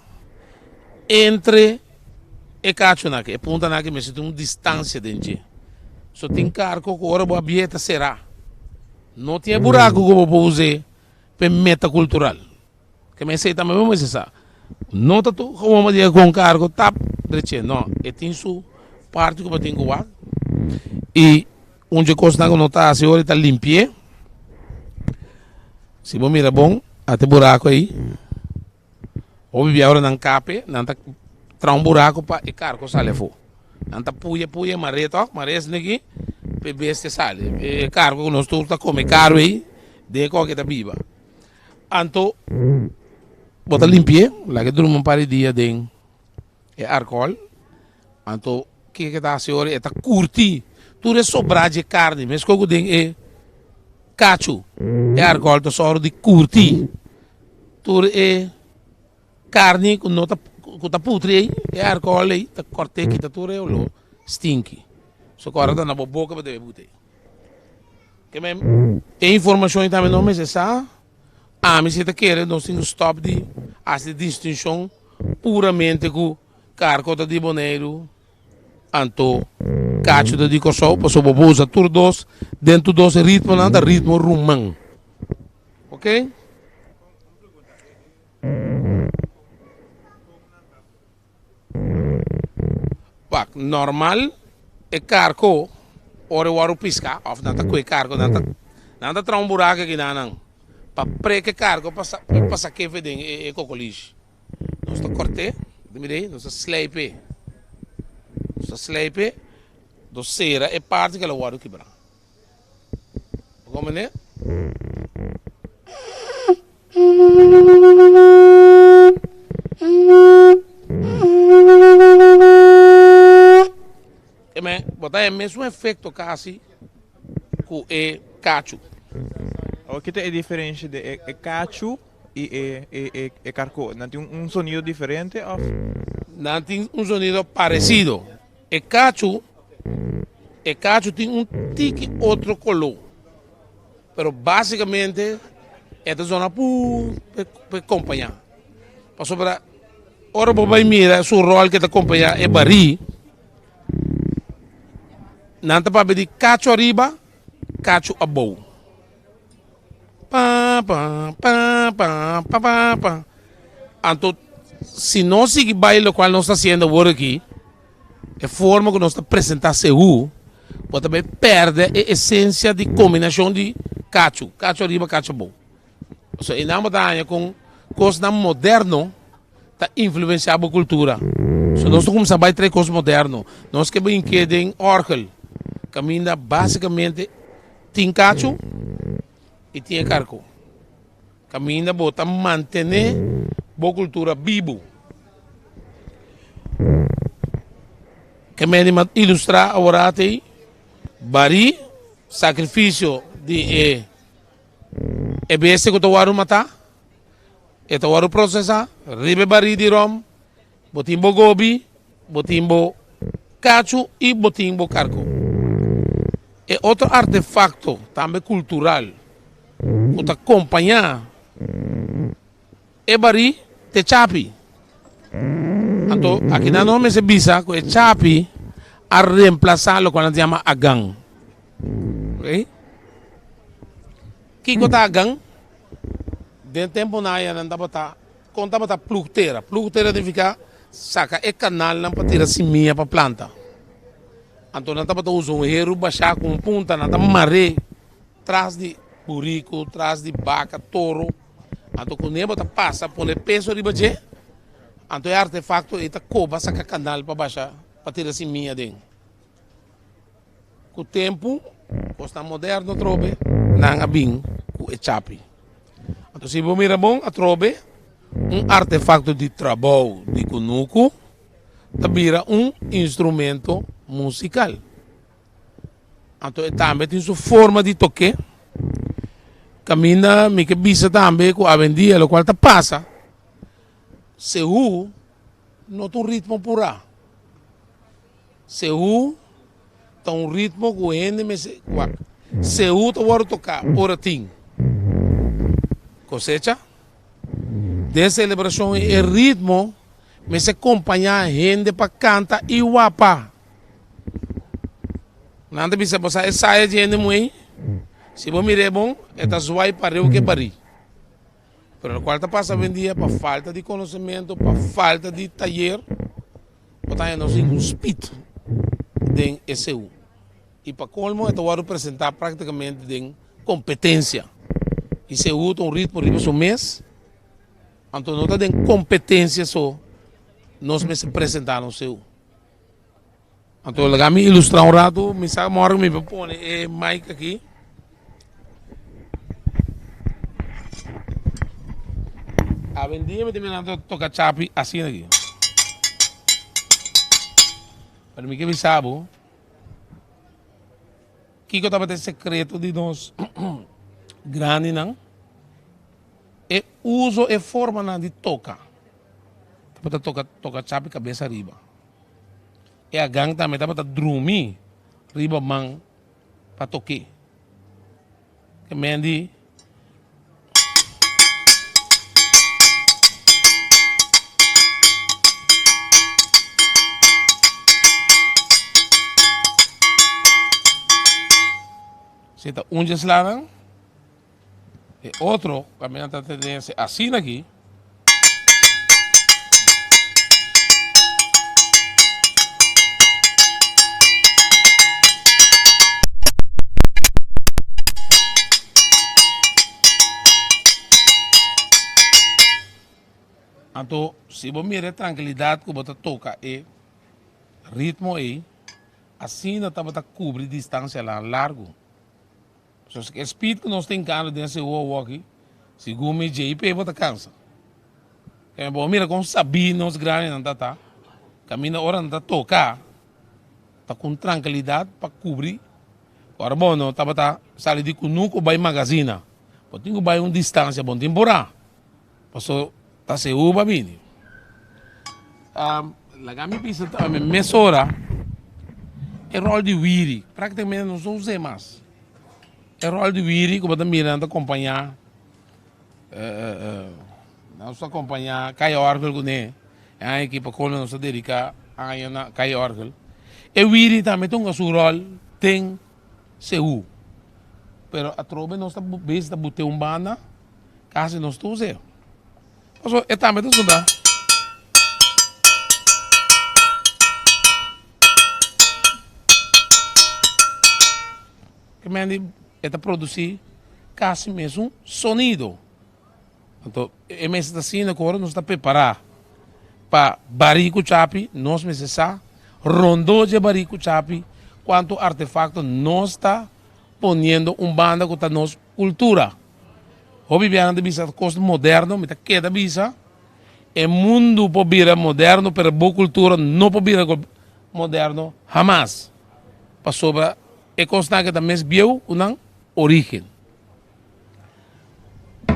entre e cacho na que ponta na que me se tem uma distância dentro. Só tem cargo que ora boa bieta será. Não tem buraco que eu vou usar para metacultural. Que me sei também vamos sabe. Não tá tu como dia com cargo tap direito não é tem su parte que eu tenho que guardar e onde costa não tá a senhora está limpie se bom mira bom até buraco aí ou vive agora não cape não tá tra buraco para e cargo sale fo não tá puia mareto aqui bebê se sale e cargo nós tu tá come caro aí de qualquer tá viva anto bota limpie, lá que durma para dia de álcool, então que está a senhora é curti, tudo é sobrar de carne, mas como tem cacho, é álcool to só de curti, tudo é carne com nota com tá putre é álcool aí, tá corte que tá tudo é o stinky, só agora tá na boca para deve botar, que mesmo tem informação também não me se sabe. Mas se quer, nós temos stop de essa distinção puramente com cargo de boneiro, anto cacho de Kosovo, passou para usar tudo dos dentro dos ritmo nada ritmo rumão, ok? Normal é cargo, ora o pisca, of nada coi cargo nada tra buraco aqui não. Para preque cargo para que vem e cocoliche. Nós tá corte, dimidei, nós sleipe, do cera é parte que ela guarda quebrar. Como né? Botar o mesmo efeito quase com o cacho. O que é diferente de cacho e carco? Não tem um sonido diferente? Não tem um sonido parecido. E cacho tem um tique outro color. Mas basicamente esta zona para acompanhar. Passou para ora vai mira o rol que te acompanha é bari. Não está para pedir cacho arriba, cacho abaixo. Então, se nós seguir baile qual nós está fazendo agora aqui, a forma que nós está apresentando CU, pode também perder a essência de combinação de cacho arriba, cacho bom. Então, e não é com coisas modernas, está influenciando a cultura. Se nós começamos a baile três coisas modernas, nós que brinquedos em Oracle, caminha basicamente tem cacho e tinha cargo. Caminha bota manter boa cultura vivo. Que me ilustrar agora tem bari sacrifício de EBS que tu waru matar, tu waru processar, ribe bari de rom, botimbo gobi, botimbo cacho e botimbo cargo. É outro artefacto também cultural que acompanha é bari te chapi. Então, aqui na nome se bisa que é chapi a reemplazar lo que se chama agang. Ok? Que é agang? De tempo na área não dá conta para plugteira. Plugteira significa saca é canal para tirar semente para planta. Então, nós estamos usando um erro, baixar com punta, nós estamos maré, atrás de burico, atrás de vaca, touro. Então, quando o neba passa, põe peso de baixo, então é artefacto, ele coba, saca canal para baixar, para tirar assim minha dentro. Com o tempo, costa moderno, trobe, não há bem, com o chapi. Então, se você mira bom, a trobe, artefacto de trabalho de cunuco, vira instrumento musical. Então, também tem sua forma de toque. Camina, me que bisa também com a vendia, o qual passa. Se não tem um ritmo pura. Se tem um ritmo com ele, se tem hora tocar, hora tem. Cosecha? De celebração e ritmo, me se acompanha a gente para cantar e guapa. Nada bisa passar essa é de gente muito. Se você mirar bom, é zoai para o que pari. Pero o qual passa vendia para falta de conhecimento, para falta de taller, para nós um espírito de ECU. E para colmo, é agora apresentar praticamente de competência. E se usa um ritmo de um mês, então não tem competência só, nós me apresentaram o seu. Então, eu me ilustrar um rato, me sabe uma hora me põe o mic aqui. A vendia me terminando tocar chapi assim aqui. Para mim que me sabe, que eu estava tendo secreto de nós grande não, é uso e forma de tocar. Estava tocar chapi cabeça arriba. E a gang também estava drumir riba mão para tocar. Que mendi se está um deslarang e outro também está tendência assim aqui. Então, se você mirar tranquilidade que você toca e ritmo aí, assim não está cobrir distância lá largo. So, o speed que nós temos cá dentro do aqui, se você JP, você cansa. Mira como sabia nós grandes não tá. Camina hora não tá tocar, tá com tranquilidade para cobrir. Agora bom, não tá sali de cunuco vai magazina. Pode ter vai uma distância bom temporada. Passou tá se uba bem. Lá me pisa também mesora. É rol de wiri, praticamente não usei mais. É rol de wiri que você mirando acompanhar. Nós acompanhar Caio Orgel né. A equipe que nós se dedica a Caio Orgel. E wiri também tem o seu rol tem seu. Pero a trobe nós está bem da botar banda, quase nós tu usei. So, é também do sudah. Que mande é produzir quase mesmo sonido. Então, é mesmo assim agora nós está preparar para barico chapi, nós necessitamos rondou de barico chapi, quanto artefacto nós está ponendo banda que está nossa cultura. Hobby viajando de bisa costo moderno, me queda bisa. É mundo por vira moderno, pero boa cultura não por vira moderno jamais. Passou para é constante da mes bio unang origem.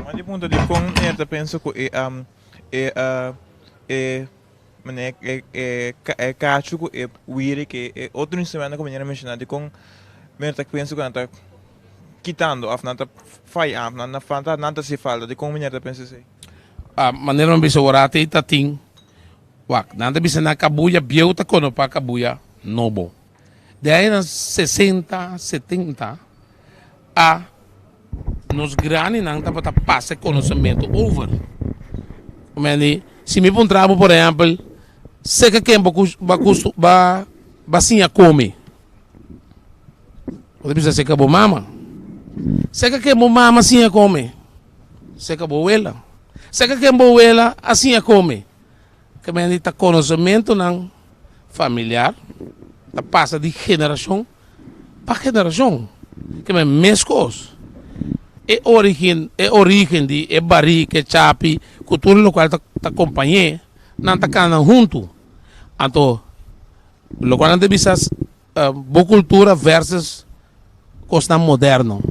Mas de ponto de como eu penso que é cacho é wiri que é outro instrumento que eu mencionei de com eu penso que está quitando af nanta fai af nanta fanta nanta se falta de como eu penso assim. A maneira não bisa orate ita ting. Wak, nanta bisa na kabuya bio ta kono pa kabuya nobo. Daí nos 60, 70 a nos grandes não tá para passar conhecimento over. Se me encontrava por exemplo, sei que quem vai sim a come. Você precisa ser cabo mama. Seca que bo mama assim a come. Seca bo ela. Seca que bo ela assim a come. Que me dita conhecimento ng familiar. Ta passa de geração para geração. Que me mescos. É origem de barriga, chapi, cultura local ta acompanhar, não ta canan junto. Então, lo qual não deve ser boa cultura versus costa moderno.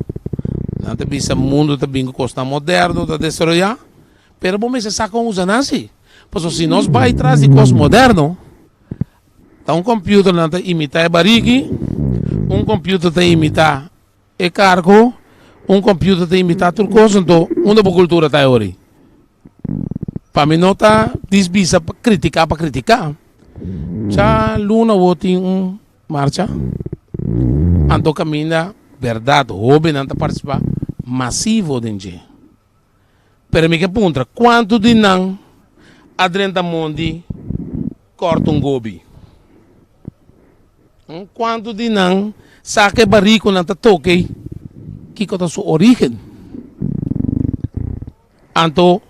Não deve ser mundo também costa moderno, da desarrollar, pero bom se saca usando assim. Porque se nós vai atrás de costa moderno, tá computer não ta imitar barriga, computer ta imitar cargo, computer ta imitar tudo coisa, então uma boa cultura tá aí. Para mim não tá desbisa para criticar. Já Luna tem marcha, então caminha verdade, houve não participar massivo dentro. Pero me que punta, quanto de não adrenta mundi corta gobi, quanto de não saque barrico não toque, que conta sua origem. Então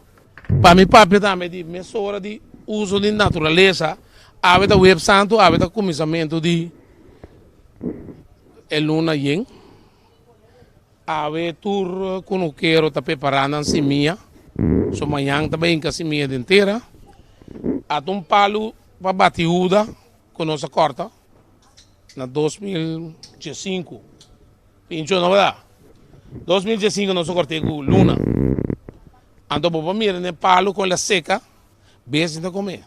para mim papi também de mesura de uso de natureza. Ave da web santo, ave da começamento de luna yen. Ave tur quando quero tá preparando a semia. So manhã também com a semia inteira. Até palo para batiuda com nossa corta na 2015. Pincho não vai 2015 nosso corte com luna. Então vou mirar no palo com a seca, beijo de comer.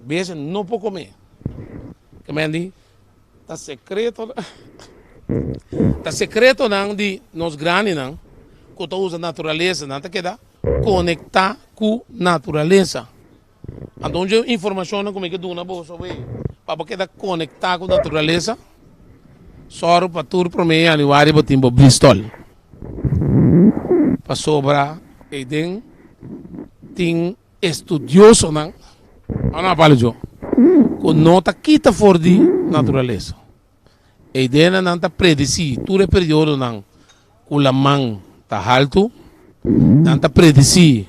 Beijo não pode comer. Que me diz, tá secreto não de nós grandes não, que tu usa natureza não tá queda conectar com natureza. Então a informação não como é que do na bolsa para queda conectar com natureza. Só para tudo para mim aniversário para timbo Bristol. Para sobrar e tem estudioso não. Ana Paljo, com nota quita for de natureza. E dena não tá predeci, tudo é período não. Com a mão tá alto, não tá predeci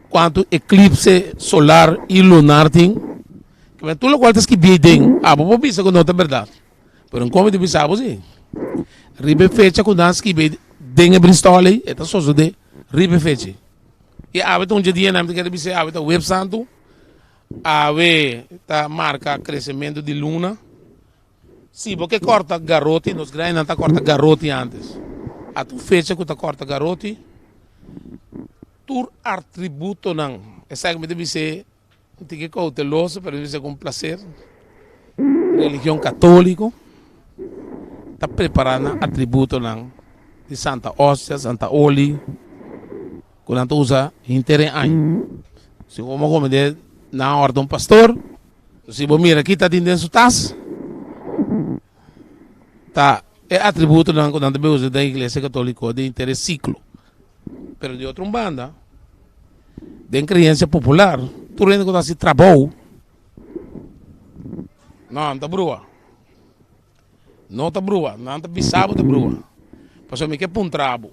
quanto eclipse solar e lunar tem. Que tudo o qual tá que bem, vou pensar que não é verdade. Pero não come de pensar assim. Ribe fecha com nós que bem dengue Bristol aí, é só de ribe fecha. E hábito um dia não quer dizer hábito web santo. Ave tá marca crescimento de luna. Sim, porque corta garote, nos grandes não tá corta garote antes. A tu fecha que tá corta garote, tur atributo não. Essa que me deve ser, tem que cauteloso, pero deve ser com prazer. Religião católica tá preparando atributo não de Santa Hóstia, Santa Oli, quando usa interesse. Se como comer na ordem pastor, se você mira aqui está dentro do tas, tá é atributo não quando também usa da igreja católica de interesse ciclo, pero de outra banda, de criança popular, tu rende quando se trabalho, não tá brua, não tá bisabo tá brua, passou me que um trabo,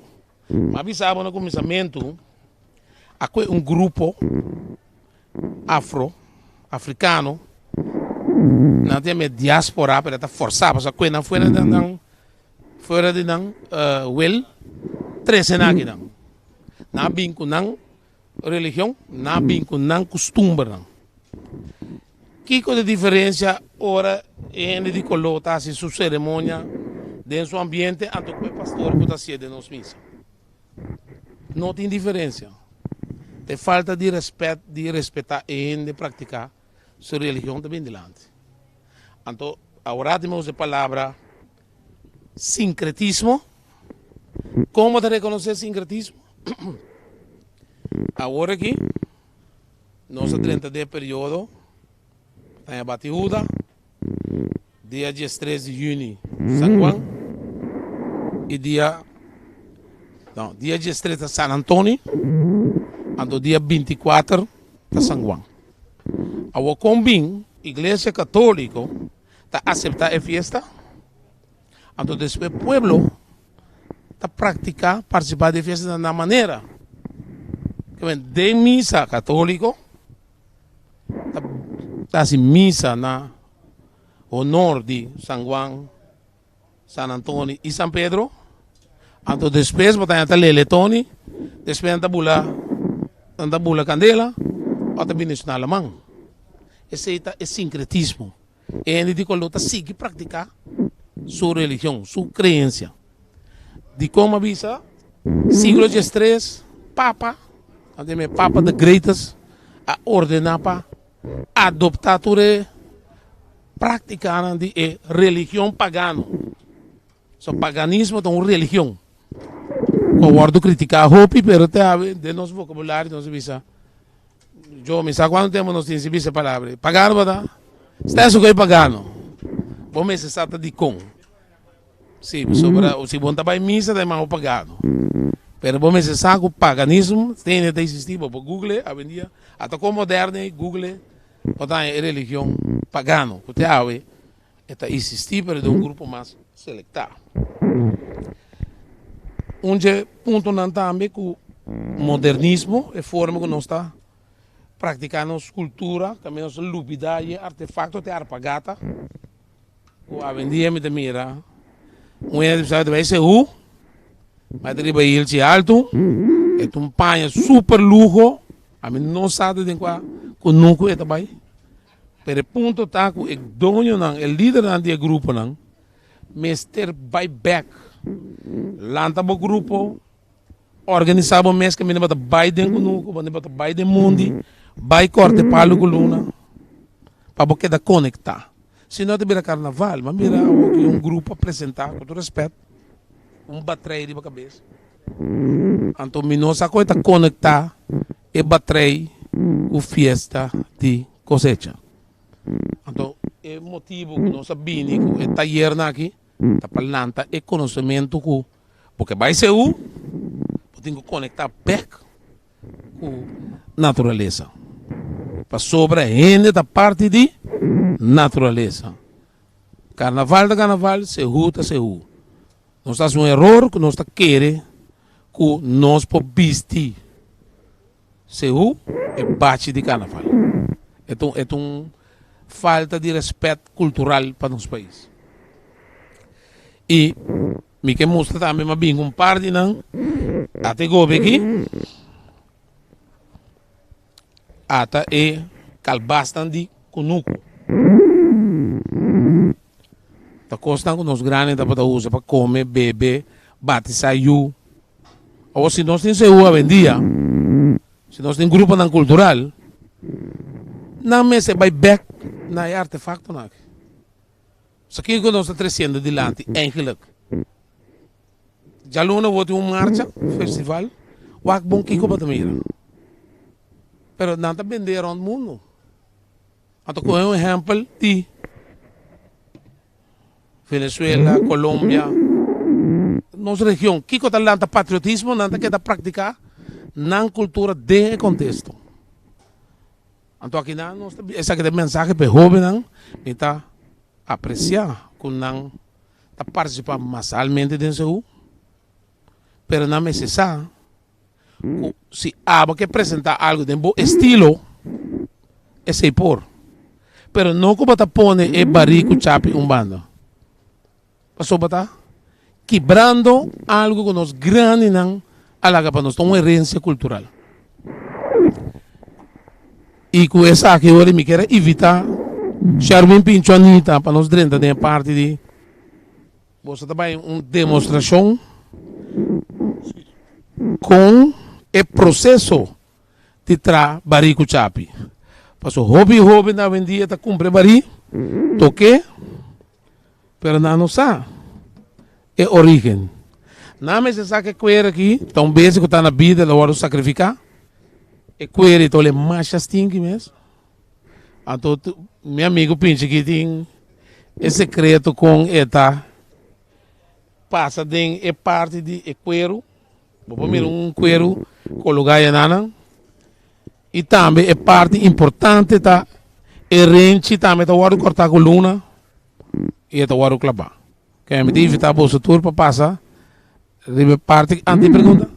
mas bisabo no começamento, aqui grupo africano, não tem diáspora para estar forçado, porque aqui não fora de não, well, 13 anos não bem com não religião, não bem com não costume não. Que coisa diferença ora ele de colocar assim sua cerimônia dentro do ambiente anto que o pastor pode ser de nós missa. Não tem diferença. Tem falta de respeito, de respeitar e de praticar sua religião também delante. Então, agora temos a palavra sincretismo. Como te reconhecer sincretismo? Agora aqui, nosso 30 de período, tem a Batiuda, dia 13 de junho, São Juan, e dia 13 de San Antônio, e dia 24 de São Juan. A combin, Igreja Católica, está aceitando a festa, Então, después pueblo está practicar, participar de fiestas de una manera. De misa católico, está assim misa na honor de San Juan, San Antonio y San Pedro. Então, después, botar a lele Tony, después anda bula candela, até bem na alemão. Esse é sincretismo. E ele diz que sigue praticar sua religião, sua crença. De como avisa, siglo XIII, Papa, Papa the Greatest, a ordenar para adoptar tudo, praticar de religião pagana. So, paganismo é uma religião. Eu guardo criticar Hopi, pero até de nosso vocabulário, não se visa. Eu me sabe quanto tempo nós temos essa palavra. Pagano, verdade? Está isso que é pagano. Bom, se trata de com. Sim, se bom trabalhar em missa, é mais pagano. Pero bom, se sabe o paganismo, tem que existir. Por Google, a vendia, até com moderno, Google, botar a religião pagano. Porque está existir, pero de um grupo mais selectado. Ponto não também que o modernismo é a forma que nós está praticando cultura, também nossa lupidade, artefacto de arpagata. A vendia me mira, vai ser mas ele vai ir alto, é panha super luxo, a mim não sabe de qual que nunca é também. Pero ponto está que o dono não, o líder do grupo não, Mr. Buyback. Lanta bo grupo, organizava mês que me bota Biden conosco, me bota Biden mundi, vai corte palo coluna, para porque da conectar. Se não te vira carnaval, mas mira um grupo apresentar com todo respeito, bateria de cabeça. Então, nossa coisa é conectar e bateria com festa de cosecha. Então, é motivo que nós sabemos que é taller aqui. Tá falando é conhecimento com porque vai ser tem que conectar back com natureza para sobre ainda da parte de natureza. Carnaval se ruta nós temos um erro que nós está querendo que nós por vestir se é bate de carnaval é um falta de respeito cultural para nosso país. E me que mostra também uma bem um par de não até gobe aqui até é calbastan de conuco tá costando nos grandes da para usar para comer beber bate saiu ou se nós temos a vendia se nós temos grupo não cultural não me se vai back na artefacto não. Isso aqui que nós estamos trazendo adiante, eigenlijk. Já luna vou ter uma marcha, festival, o que bom que para também. Pero não está vender ao mundo. Então, com um exemplo de Venezuela, Colômbia, nossa região, que está lá patriotismo, não está que praticar na cultura de contexto. Então, aqui não, essa aqui é a mensagem para jovens, não está apreciar que não está participando massalmente desse pero não é necessário se há que apresentar algo de bom estilo é sei por pero não como está pondo é barico chape bando passou para quebrando algo que nós grande não alaga para nós uma herança cultural e com essa aqui eu me quero evitar Charmin Pinchonita para nós dentro da parte de você também uma demonstração com o processo de barico chapi. Passou hobby na vendia tá cumpre bari, toque, pero não sabe é origem. Não me se sabe que coer aqui, tão bem que tá na vida, ela vai sacrificar. E coer então ele mais stinky mesmo. Então meu amigo pensa que tem esse secreto com eta passa de é parte de cuero, vou pôr um cuero colocar em nana e também é parte importante da rente também tá o cortar coluna e tá o clavar. Que me invitar a bolsa tour para passar. Ribe parte anti pergunta.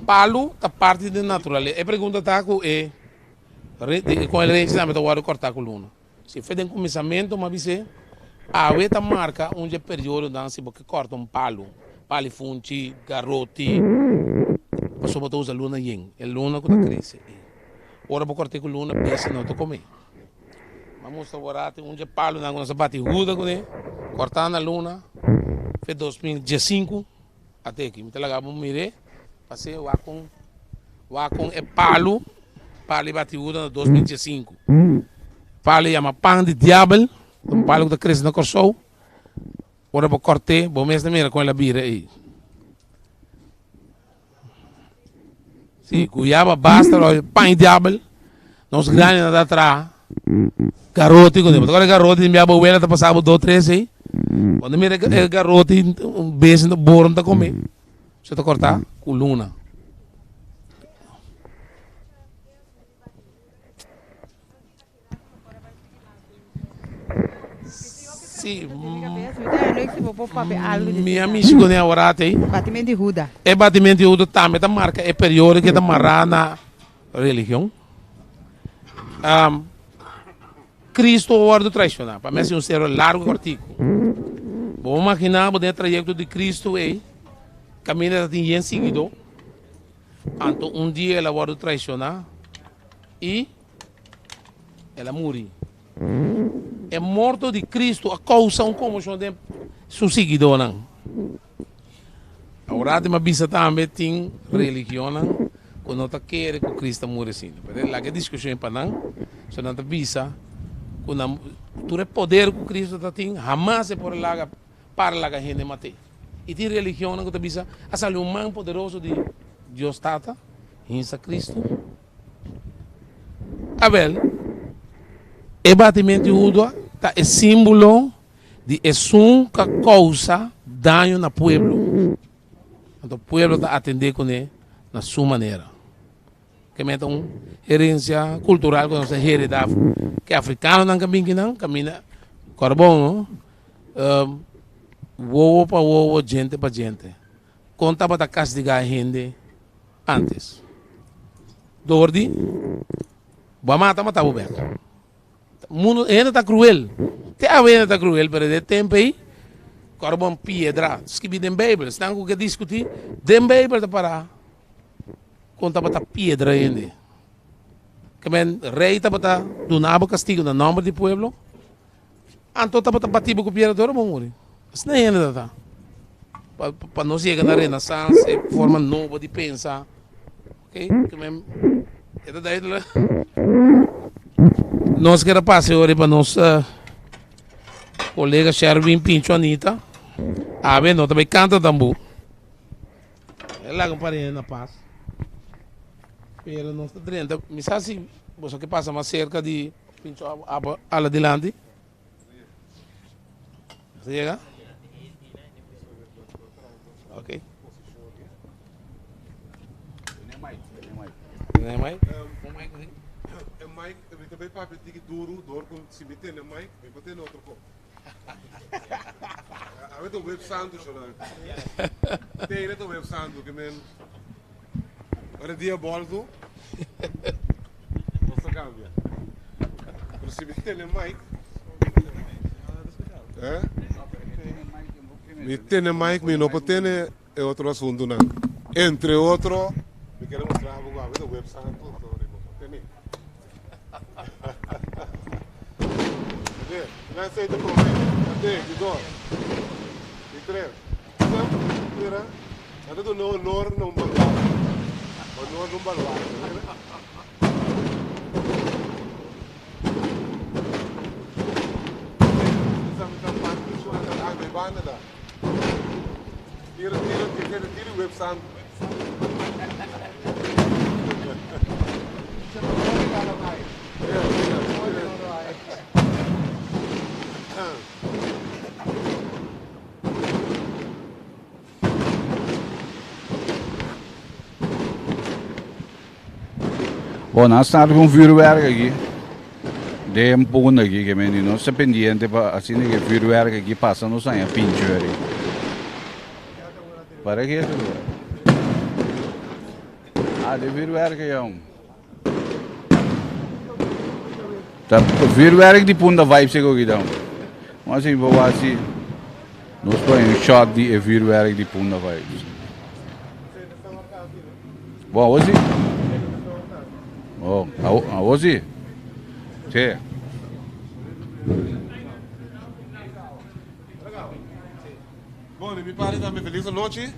Palo da parte de natureza. A pergunta está com a gente também está cortar com luna. Se fez um começamento, mas você a outra marca onde é período dança porque corta um palo, palifunti, garrote, passou para usar luna yin, é luna que está crescendo. Ora para cortar com luna, pensa não tô comer. Vamos agora tem onde palo na nossa batihuda com ele, cortando a luna, fez 2015 até aqui, me telagava mire, passei o com é palo e batihuda em 2015. Palo chama pan de diabo. Um palo que está crescendo na corção. Ora para cortar, bom mês também com ela bira aí. Sim, cuiaba basta, pan diabo. Nós grandes nada atrás. Garoto, quando agora garoto, minha abuela está passando 2, 3 aí. Quando mira garoto, um beijo no bolo não está comer. Você está cortar com luna. Sim. Minha amiga né orate aí. Batimento de ruda. É batimento de ruda também da marca é período que está amarrado na religião. Cristo o ordem tradicional. Para mim é um ser largo cortico. Vamos imaginar o trajeto de Cristo aí. Caminha de em seguido. Então um dia ela ordem tradicional e ela morre. É morto de Cristo a causa um comoção de seu seguidor não. Agora tem uma bisa também tem religião não, quando tá quer que Cristo morre assim. Mas lá que discussão para não, se não tá bisa, quando tu é poder que Cristo tá tem, jamais é por lá para lá que a gente mate. E tem religião não que tá bisa, a sabe um man poderoso de Deus tata, insa Cristo. Abel o batimento de ruda é símbolo de um que causa dano no povo. Então o povo está atendendo com ele na sua maneira. Que é uma herência cultural que nós heredamos. Que africano não caminha, carbão, ovo para ovo, gente para gente. Conta para castigar a gente antes. Dordi, vai matar o beco. O mundo ainda está cruel. Ainda está cruel, mas de tempo aí, carbon piedra, escrevi na Bíblia, estão com que discutir, na Bíblia está para conta para piedra ainda. Que o rei está para donar castigo no nome do povo, então está para bater com o piedra, todo mundo morre. Isso não é ainda. Para nós chegar na renaissance, forma nova de pensar. Ok? Que daí lá. Nós queremos passar hoje para nossa colega Sherwin Pincho Anita. Bem, nós também canta também. É lá que parei na paz. Pero nós estamos dentro. Me sabe se você que passa mais cerca de Pincho ala adelante? Você chega? Ok. Não é mais? Mike, eu também para pedir duro com se meter no Mike, eu vou ter no outro copo. A ver, web santo, senhor. Tem ele web santo que men. Agora dia boldo. Você cambia. Mas se meter no Mike, meter no Mike, me não pode ter é outro assunto não. Entre outro, me quero mostrar a ver web santo. Não aceita comer, até de dor, de três. Então, mira, até do não balão, o não balão. Estamos tampando isso na água e banda da. Tira o web santo. Bom, nós estamos com um vuurwerk aqui. De un poco aqui que menino se pendiente para assim que vuurwerk aqui passa no sangue pintura. Para que isso? Ah, de vuurwerk jong. Tá vuurwerk die punta vibe se aqui então. Mas assim vou assim. Nós põe shot de vuurwerk die punta vibes. Bom, hoje? Oh, hoje? Sim. Bom, mi pare também feliz noite.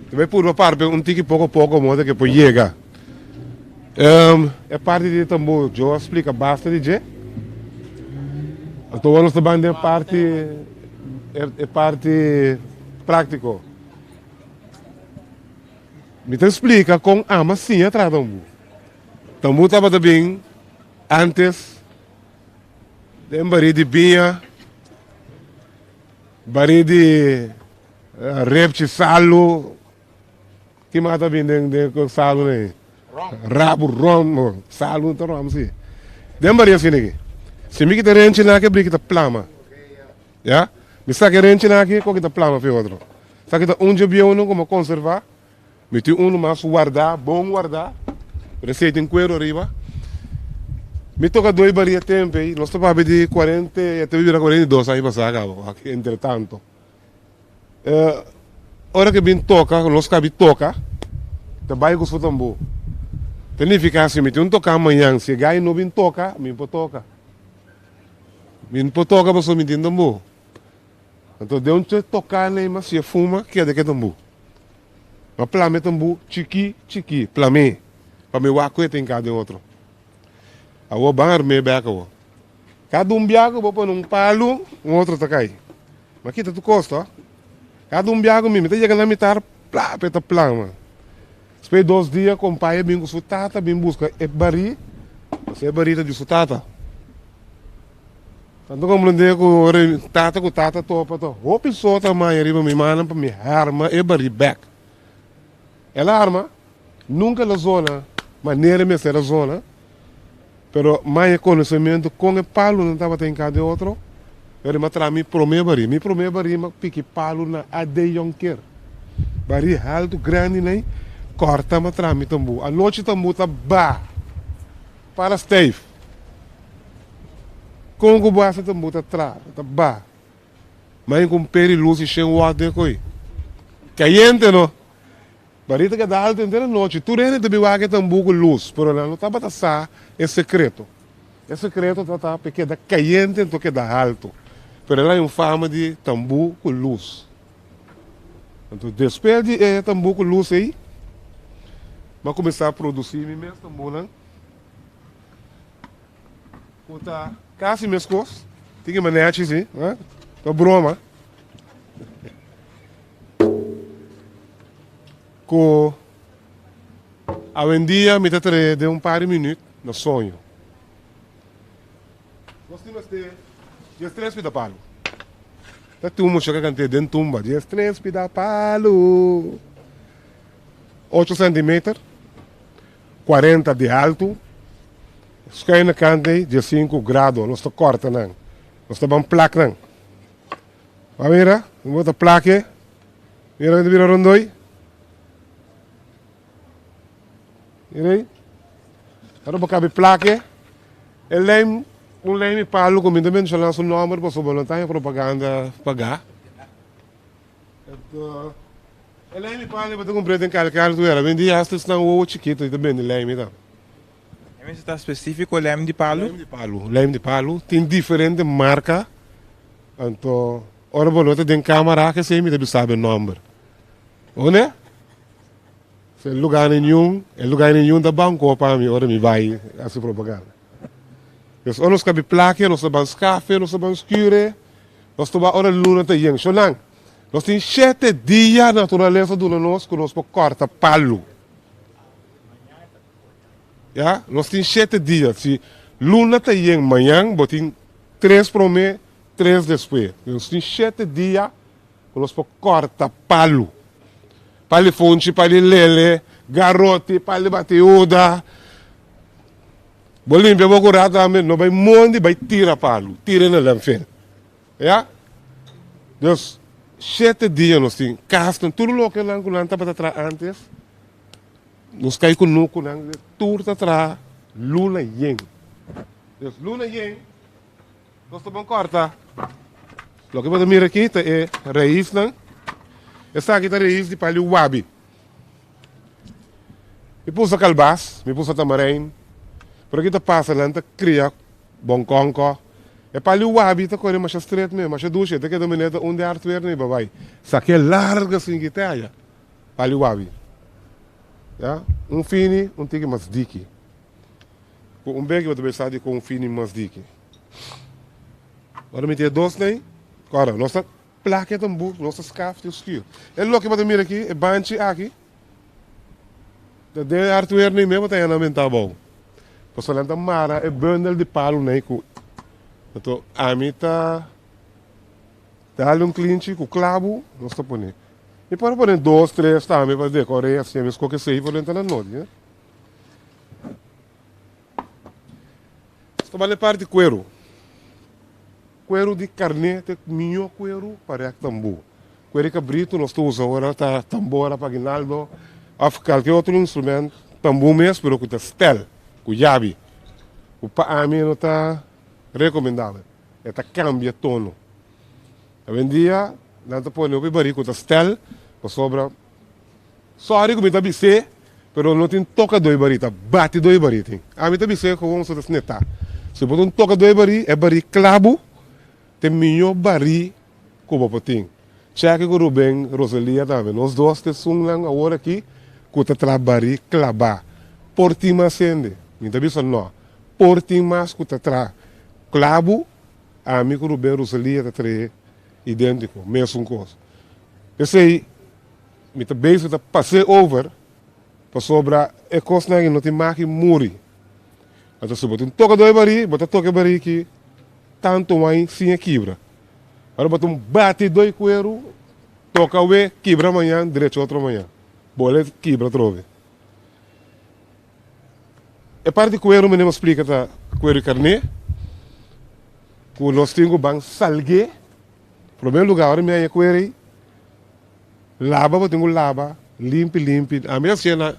Também por uma parte um tique pouco moda que pode chegar. É parte de tambor, eu explica bastante de. Então nós também é parte prático. Me te explica com a massinha atrás tambu. Tambu estava também antes de bari de binha, bari de repte salo, que mais também de salo né? Rabo, rom, salo, então rom sim. De bari assim aqui. Se me quiser rente na que briga plama, já? Me sabe rente na que co que plama foi outro. Sabe que onde eu não como conservar, me tu mais guardar, bom guardar, receita em cuero arriba. Me toca 2 baria tempo aí, nós estamos de 40, até viver 42 aí passar aqui, entretanto. Hora que vem toca, nós cabe toca, também com o tambor. Significa assim, me tem toca amanhã, se gai não vem toca, me pode toca. Me pode toca, mas me tem tambor. Então, de onde tocar, né, mas se fuma, que é de que tambor. Mas plame tambor, chiqui, plame. Para me waco tem cada outro. A o bangar me beca o. Cada biago vou pôr palo, outro tá cai. Mas aqui tá tu costa, ó. Cada biago me chega na mitar, plá, peta plama. Depois 2 dias com pai bem com sutata, bem busca e bari, você é barita de sutata. Tanto como não deu com tata topa to. O pessoa também arriba me manda para me arma e bari back. Ela arma nunca na zona, maneira me ser a zona. Pero mais conhecimento com o palo não estava tem cada outro. Eu me tra mi prome bari ma pique palo na adeyonker. Bari alto grande nem corta ma tra mi tambu. A noite tambu tá ba para Steve. Com o basta tambu tá tra tá ba. Mas com peri luz e cheio water coi. Caliente no. Barita que dá alto inteira noite. Tu rende de biwaga tambu com luz, pero não tá para sa é secreto. É secreto tá porque dá caliente então que dá alto. Pero ela é fama de tambu com luz. Então despede tambu com luz aí. Mas começar a produzir mesmo tambu não. Puta, casi mescos. Tem que manejar assim, né? Tá broma. Com a vendia me trazer de par de minutos no sonho. Nós temos de 3 pida palo. Tá tu mo chega cante dentro tumba, de 3 pida palo. 8 centímetros, 40 de alto. Escai na cante de 5 graus, nós tá corta não. Nós tá bom placa não. Vai ver, vamos botar placa. Vira rondoi. Irei. Agora vou caber placa. Um leme palo com também já lança o número para sua voluntária propaganda pagar. Então, o leme palo para comprar em calcar tu era vendi hasta não o chiquito e também leme então. Mas está específico o leme de palo? Leme de palo tem diferente marca. Então, ora volta tem câmera que se me deve saber o número. Onde? Se lugar nenhum da banco para mim, ora me vai essa propaganda. Então, nós cabe placa, nós sabemos café, nós sabemos escure, nós tomamos hora luna tá yeng. Sonang, nós temos 7 dias natureza do nós que nós corta palo. Já, nós temos 7 dias. Se luna tá yeng manhã, botin 3 prome, 3 depois. Nós temos 7 dias que nós corta palo. Pali fonte, pali lele, garote, pali bateuda. Bolimpe boku rata ame no vai mondi vai tira palo, tira na lanfel. Ja? Dus 7 dias nós tem castan tudo lo que lang kulan para trás antes. Nós cai com no kulan tur tra luna yen. Dus luna yen nós estamos corta. Lo que podemos ver aqui é raiz não. Essa aqui é a raiz de palio wabi. Me pus a calbas, me pus a tamarind. Por aqui tá passa lá, tá cria bom conco. É palio wabi, tá correndo mais estreito mesmo, mais duche, tá que domineta onde a artuer nem babai. Saque larga assim que tá aí. Palio wabi. Ja? Fini, tige mais diki. Beg wat pensar de com fini mais diki. Agora me tem dois nem. Agora, nossa placa é tambu, nossa scarf de skill. É louco que mira aqui, é banchi aqui. Da de artuer nem mesmo tá na mental bom. Pessoal mara é bundle de palo nem com. Então, a mim tá dá cliente com clavo, nós tá pondo. E para pôr 2, 3 também para decorar assim, mas qualquer sei por dentro na noite, né? Estou falando parte de cuero. Cuero de carne, tem minho cuero para tambu. Cuero cabrito nós estamos agora tá tambora para guinaldo. Afcal que outro instrumento, tambu mesmo, pero com stel, com yabi. O para mim não tá recomendável. É tá cambia tono. Hoje em dia, não tá põe o bari com stel, para sobra. Sorry que me tá bise, pero não tem toca 2 bari, tá bate 2 bari tem. A mim tá bise com vamos fazer neta. Se botar toca 2 bari, é bari clavo. Tem minho bari com o potinho. Cheque com o Rubem, Rosalia também. Nós dois temos lang agora aqui, com o bari clavar. Porti mais sende. Então, isso não. Porti mais com o clavo, a mim com o Rubem, Rosalia, tá idêntico, mesmo coisa. Esse aí, me tá bem, tá passei over, para sobra, é coisa que não tem mais que muri. Então, se botar toca 2 bari, botar toca bari aqui, tanto mais sem quebra. Agora botar bate 2 cuero, toca o quebra amanhã, direito outra manhã. Bolet quebra outra vez. É parte de cuero, me não explica tá cuero e carne. Com nós temos bang salgue. Primeiro lugar, agora me é cuero. Lava, botar lava, limpe. A minha cena,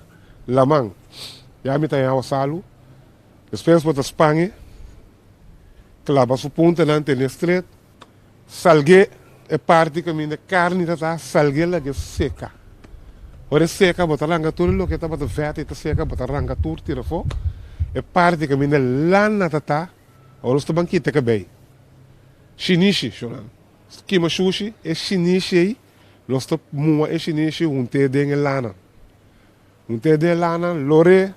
lamang. Já me tem a salo. Depois botar espanha. Clava su punta na antena estreita. Salgue é parte que minha carne está salgue lá que seca. Ora seca, bota ranga tudo lo que está bota vete está seca, bota ranga tudo tira fo. É parte que minha lana tá. Ora está banquita que bem. Shinishi, choran. Kima sushi é shinishi aí. Nós está mua é shinishi te de lana. Te de lana lore.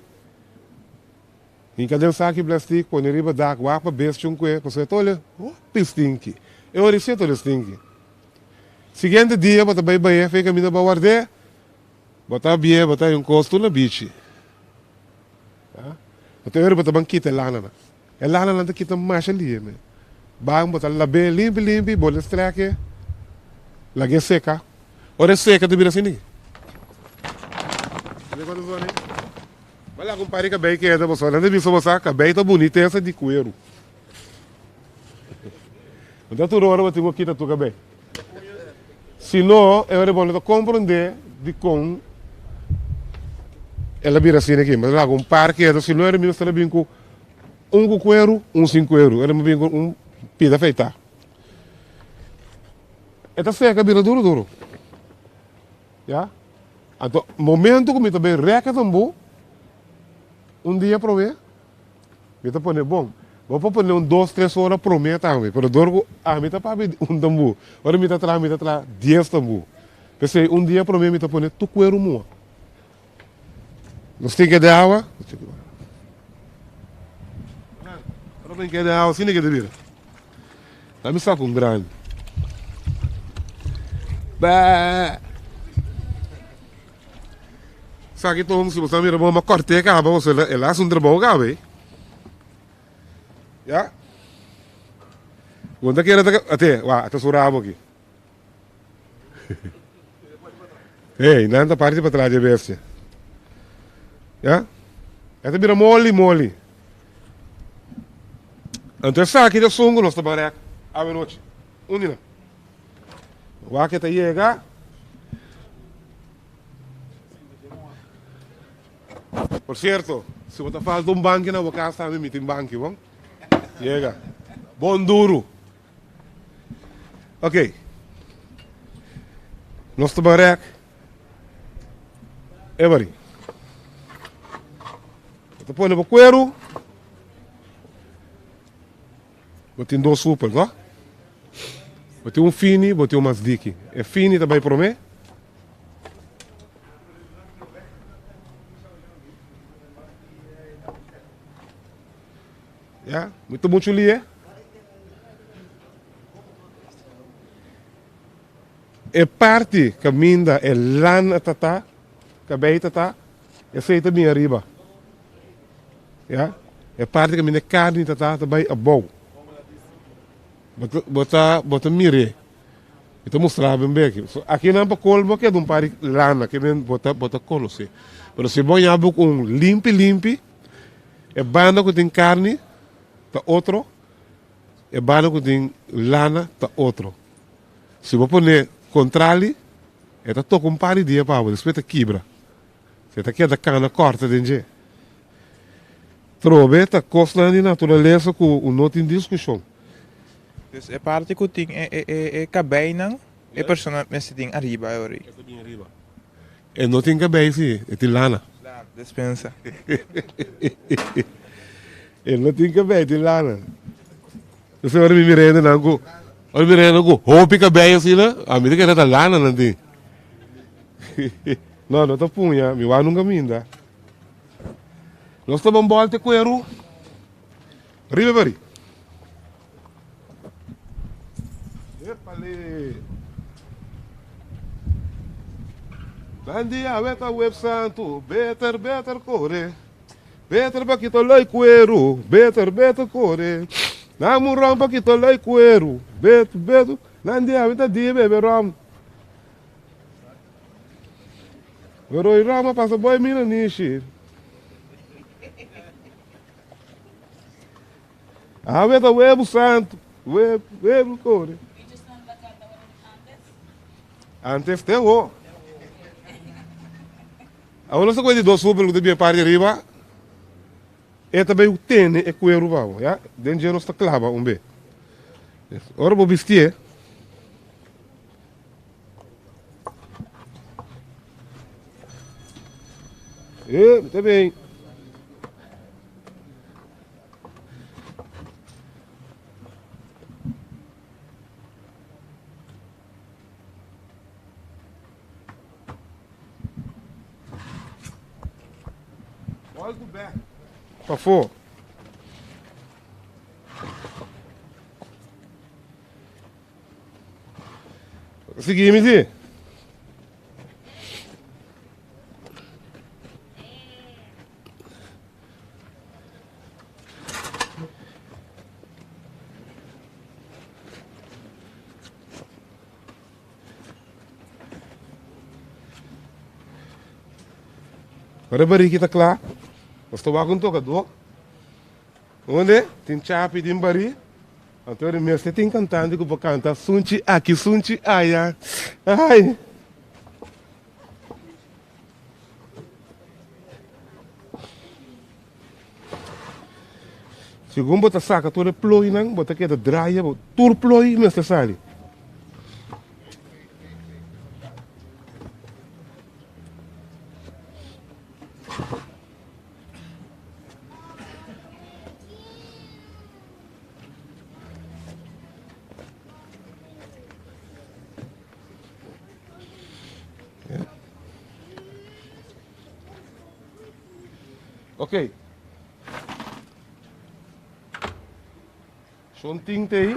Em cada saco de plástico, quando ele vai dar água para besta um coelho, você olha, pistinque. Eu receito o stinque. Seguinte dia, bota bem, fica a minha guarda, bota bem, bota um costo na biche. Então eu bota banquita lana. É lana não tem que ter mais ali, né? Bang, bota lá bem, limpe, bola estreque, lá que seca. Ora seca, tu vira assim. Vai lá, compadre, que bem que é da você. Não deve ser você, que bem tá bonita essa de cuero. Então, tu não vai ter aqui da tua cabelo. Se não, é bom compreender de como ela vira assim aqui. Mas lá, um par que é, se não era mesmo, ela vem com um cuero, sem cuero. Ela vem com pida feita. Esta seca vira duro. Já? Então, momento que me também reca também. Dia provei, me tá pondo bom. Vou pôr 2, 3 horas prometo também. Pero dorgo, me tá para tambu. Agora me tá atrás 10 tambu. Pensei, dia provei me tá pondo tu cuero mua. Nós tem que dar água. Agora tem que dar água, assim que de vir. Tá me saco grande. Bah. Sabe que todo mundo se você mira uma corte que acaba você ela é um trabalho cabe. Já? Quando que era até, até suramo aqui. Ei, não tá parte para trás de bestia. Já? Essa vira mole. Então sabe que sungo nós trabalhar a noite. Unina. O que tá chega. Por certo, se você faz um banco na boca está me metem banco, bom? Chega. Bom duro. Ok. Nós trabalhar every. Você põe no cuero. Botem dois super, não? Botem um fini, botem um masdiki. É fini também para mim? Ja, muito ali, é parte que minda é lana tata, que bem tata, é feita bem arriba. Ja, é parte que minda carne tata também é bom. Bota mire. Então mostrar bem aqui. Aqui não é para colmo que é de um par lana que vem bota colo se. Mas se bom já com limpe, é banda que tem carne tá outro, é banda que tem lana tá outro. Se você põe contrali, é tá toca um par de dia para você tá quebra. Você tá aqui da cana corta dentro. Trobe tá costa de natureza com não tem discussão. Dus é parte que tem é cabine, é persona mas tem arriba agora. É não tem cabine sim, é tem lana. Dispensa. É não tem cabine, tem lana. Você vai me mirando na go. Olha me mirando go. Hopi cabine assim lá, a mim que era da lana não tem. Não tá punha, me vai nunca minda. Nós estamos volta com eru. Ribebari. Epale. Bandia weta web santo, better core. Better bakito loi cuero, better core. Namuram bakito loi cuero, better. Nandia weta die bebe ram. Veroi rama passa boy mina nishi. Ah, weta web santo, web core. Antes tem o. A nossa coisa de dois super que devia parar de riba é também o tênis e o euro vamos, já? Dentro de nós está clava bem. Ora vou vestir. Tá bem. Para fora. Seguimos aí. Agora barriga está claro. Nós estamos com tocador. Onde? Tem chape de bari. Então ele mesmo tem cantando que vou cantar sunchi aqui, sunchi aia. Ai. Segundo bota saca toda ploi não, bota que da draia, tur ploi mesmo sai. Ok. Zo'n tinte aí.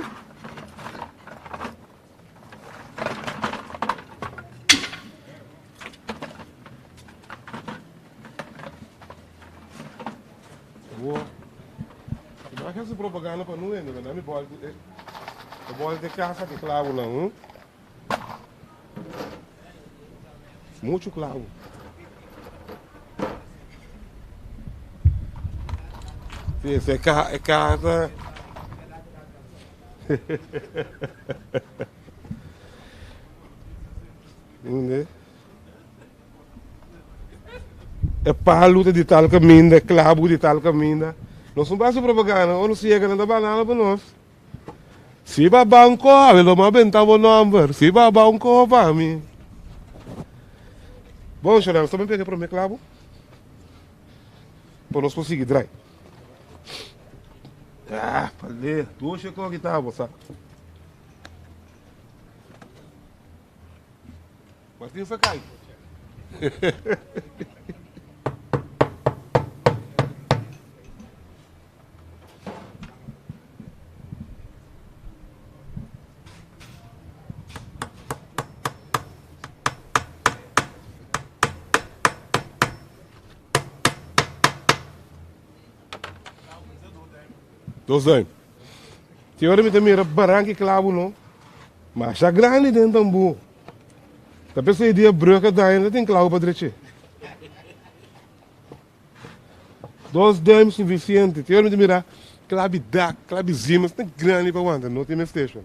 Boa. Não é essa propaganda para não ainda, não é bola de caça que clavo não. Muito clavo. Essa é casa. Entende? É palo de tal caminho, é clavo de tal caminho. Nós não fazemos propaganda, ou não chega na banana para nós. Se babá um copo, ele não benta o número. Se babá um copo para mim. Bom, senhor, você também pega para o meu clavo? Para nós conseguir dry. Ah, falei. Tu chegou aqui, tá, moça? Martins, você cai. Dois anos. Se eu me mira barranca e clavo, não. Mas já grande dentro do tambu. Da pessoa dia branca da ainda tem clavo para direita. Dois anos suficiente. Se eu me mira clave da, clave zima, tem grande para aguentar. Não tem station.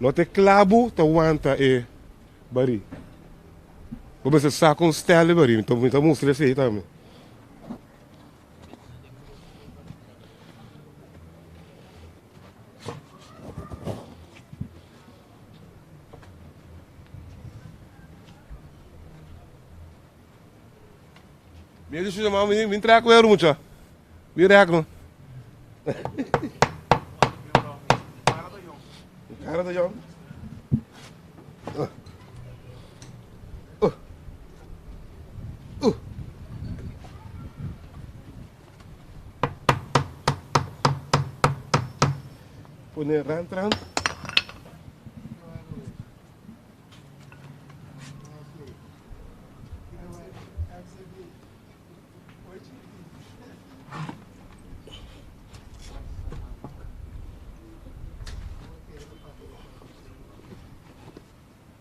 Não tem clavo, tá aguenta e bari. Como você saca um style bari. Então mostra esse aí também. Me dice chamar, me entrega com ele muito. Me reclam. Cara da John. Punya rantran.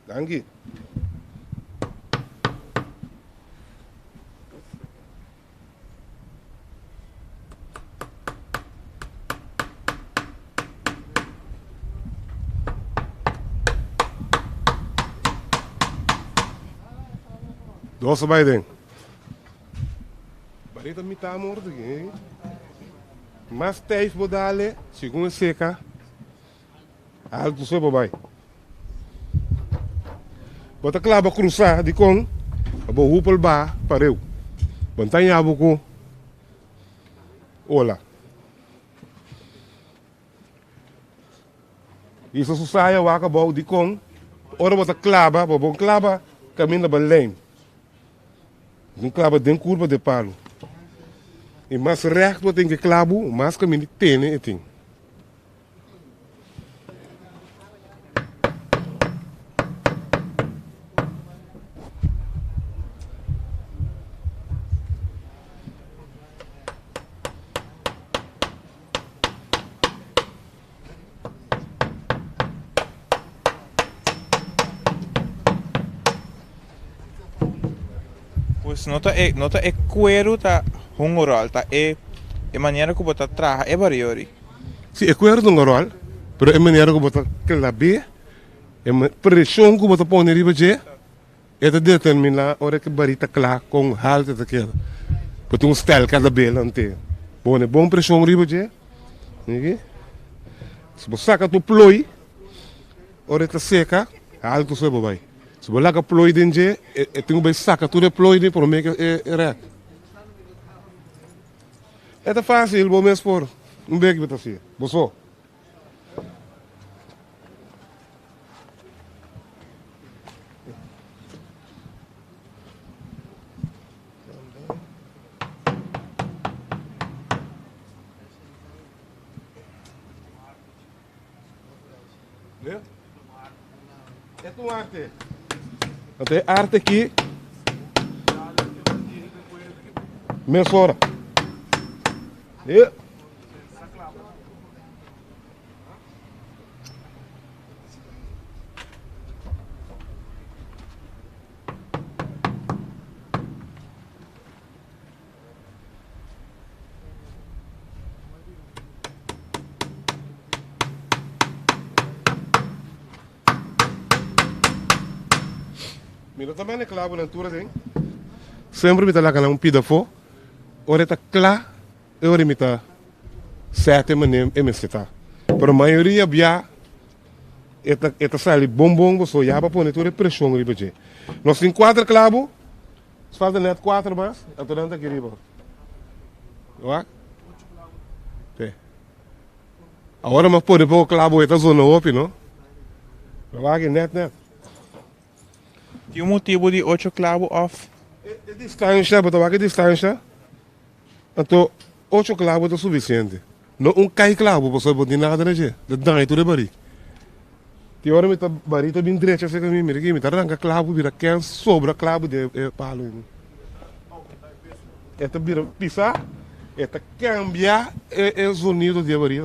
Danke. Dosa Biden. Barita mi tá morto aqui. Mas tens bodale, segundo seca. Alto seu babai. Bota clava cruzar de com, abo hupel ba pareu. Bantanha abuco. Olá. Isso susaya waka bau de com. Ora bota clava, bom clava, caminho ba lane. Um clava de curva de palo. E mais reto tem que clavo, mais caminho tem, né, tem. Pues nota é cuero tá hungoral, tá é maneira que bota traja é variori. Sim, é cuero de ngorol, pero é maneira que bota clave, é pressão que bota põe riba je, é de determinar a hora que barita clá com halte daquela. Bota style cada bela ante. Bom pressão riba je, aqui. Se você saca tu ploi, hora que seca, alto seu babai. Se você laga ploi dentro, tem que saca tudo ploi dentro para meio que é rec. É fácil, bom mesmo por um beg beta assim. Boçou. É tua arte. Até arte aqui. Meia hora. E Mira também é claro na altura, hein? Sempre me tá lá com pida fo. Ora tá claro, ora me tá certo manem MCTA. Pero a maioria bia eta sali bombom so ya para pôr tudo pressão ali para nós tem 4 clavos, falta net 4 mais, a toda aqui riba. Olha? Agora mas pode pôr o clavo esta zona open, não? Olha net. Tem motivo de 8 clavos off. A distância, para que distância? Então, 8 clavos é suficiente. Não cai clavo, você pode ter nada, né? De dar tudo bari. Tem hora me tá bari tá bem direito, você que me tá arranca clavo, vira quem sobra clavo de palo. Esta vira pisar, esta cambiar o sonido de bari.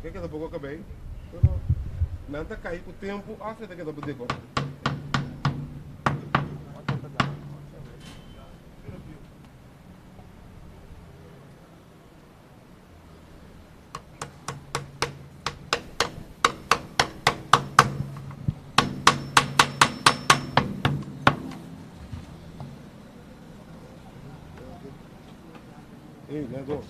Aqui que pouco acabei. Não tá cair com o tempo, até que dá para decorar. Ei, né, doce?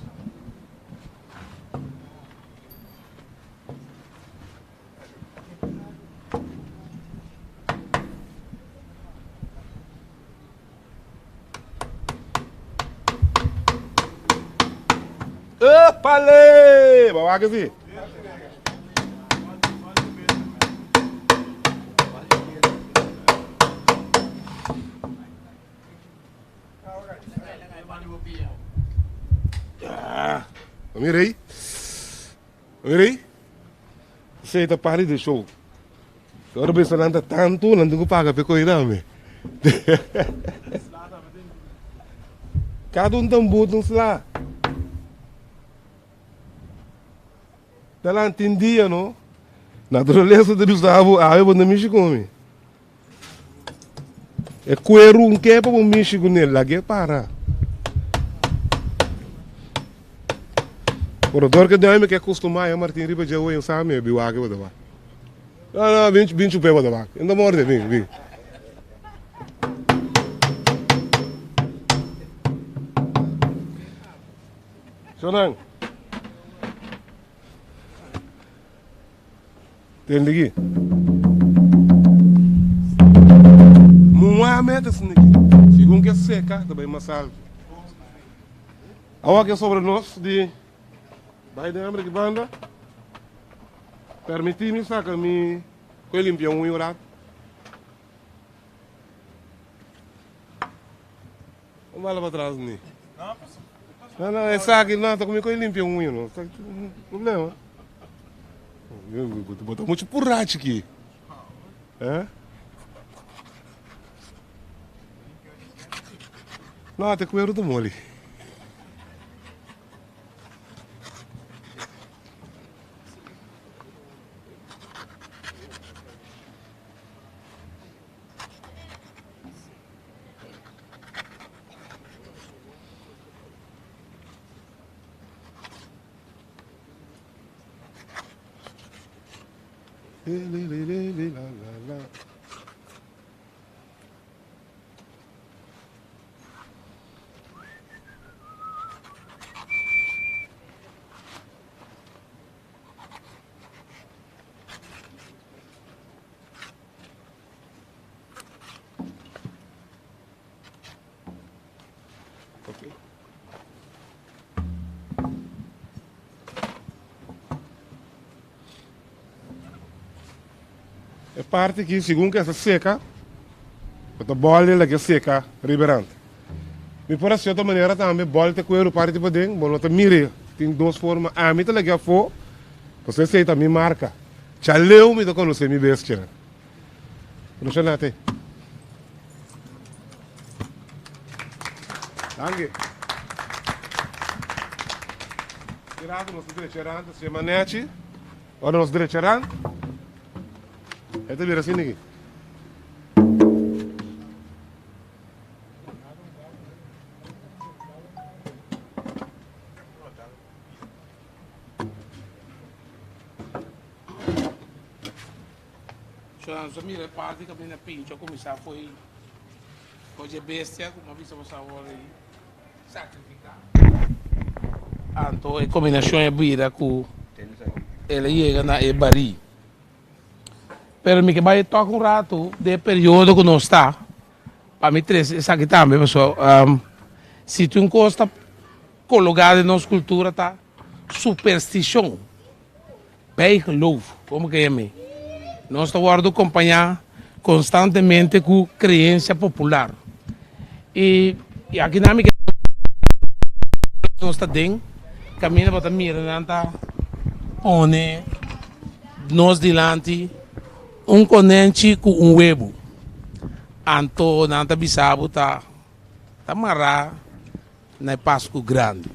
Pale! Bawa ke sih? Mirei? Você está pari de show. Agora pensa nada tanto, não tenho paga para coisa me. Cada tem botão lá. Ela entendia, não? Natureza de Gustavo, a eu não mexe com é coelho um que é para mexer com ele, lá que é para. Por dor que dá me que acostumar a Martin Riba já o sabe me biwa que vai dar. Não, vem chupé vai dar. Ainda morde, vem. Sonang. Tem lagi. Muhammad assim. Segundo que seca, também masal. Agora que sobre nós de Biden América banda. Permitir-me sacar me coi limpar um horário. Não vai lá para trás nem. Não, é saque não, tá comigo coi limpar um não. Problema. Eu botar muito porrate aqui. É? Não, até coelho do mole. La. Okay. É parte que, segundo que essa seca, a bola ela que seca, liberante. Me parece de outra maneira também, bola tem coelho parte para dentro, bola tem mire, tem duas formas. A mim tá que for, você sei também marca. Já leu me to conhecer me bestia. Não sei nada. Danke. Tirado nos direcerando, se manete. Ora nos direcerando. Esta vira assim aqui. Só mira parte que a minha pincha começar foi hoje bestia como avisa você agora sacrificar. Então a combinação é vida com ele chega na ebari. Pero me que vai tocar rato de período que não está. Para mim três isso aqui também pessoal. Se tu encosta colocado na nossa cultura tá superstição. Bem louvo, como que é me? Nós estamos acompanhar constantemente com crença popular. E aqui na minha nós está dentro, caminha para mirar, nanta, pone, nós delante, conente com huevo. Anto, nanta bisabo tá marrar na Páscoa grande.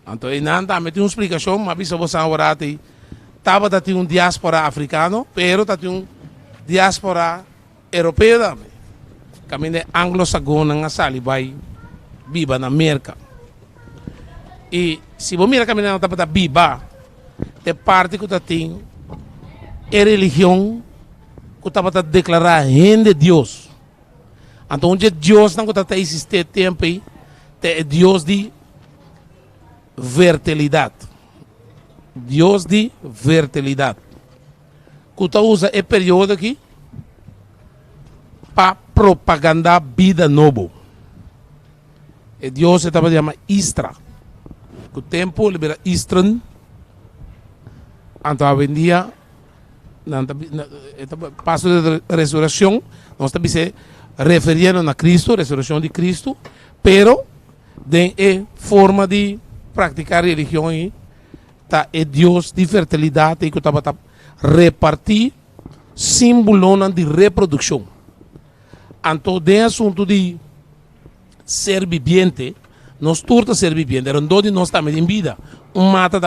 Então, e nanta, me tem uma explicação, mas bisabo sanwarate. Tava tati diáspora africano, pero tati diáspora europeu também. Caminho anglo-sagona nga sali vai biba na América. E se você mira caminhando para biba, é parte que tati é religião que tava a declarar de Deus. Então onde Deus não está existe tempo aí, é Deus de fertilidade. Deus de fertilidade. Que usa esse período aqui para propaganda vida nova. E Deus estava chamando Istra. Que o tempo libera Istran. Então, a vendia, passo de ressurreição, nós estamos se referindo a Cristo, ressurreição de Cristo, pero de forma de praticar religião aí. É Deus de fertilidade que estava a repartir símbolo de reprodução. Então, de assunto de ser viviente, nós todos ser viviente, eram dois de nós também em vida. Mata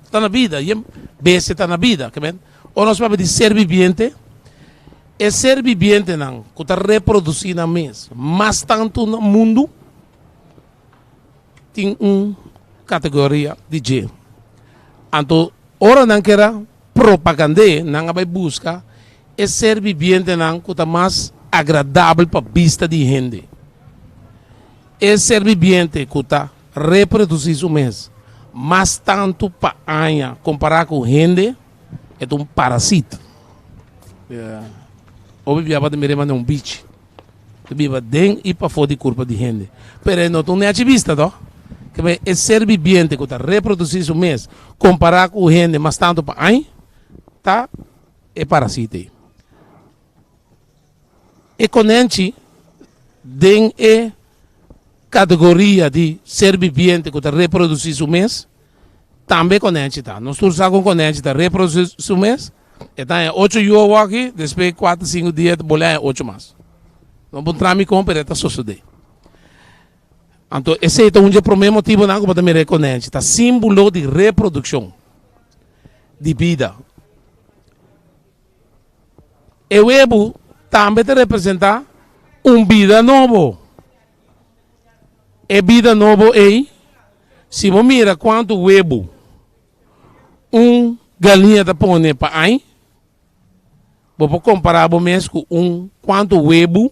está na vida, e besta está na vida. Ou nós falamos de ser viviente, é ser viviente não, que está reproduzindo a mês, mas tanto no mundo tem uma categoria de gênero. Então, ora não quer propaganda, não vai buscar é ser viviente não que está mais agradável para a vista de gente. É ser viviente que está reproduzir o mês, mas tanto para a comparar com gente, é um parasita. Ou vivia de merema um bicho, viva dentro e para fora de corpo de gente. Mas não é ativista, não? Que é ser viviente que está reproduzir o mês, comparar com gente, mas tanto para aí, tá? É parasita. E com gente, dentro é categoria de ser viviente que está reproduzir o mês, também com gente, tá? Nós todos sabemos com gente está reproduzir o mês, então é 8 dias aqui, depois 4, 5 dias, boleia é 8 mais. Não vou entrar me comprar, está sucedendo. Então, esse é um problema motivo não para me reconhecer. Está símbolo de reprodução, de vida. E o Ebu também representa vida novo. E vida novo é, se você mira quanto o Ebu, galinha da põe para aí, vou comparar mesmo com quanto o Ebu,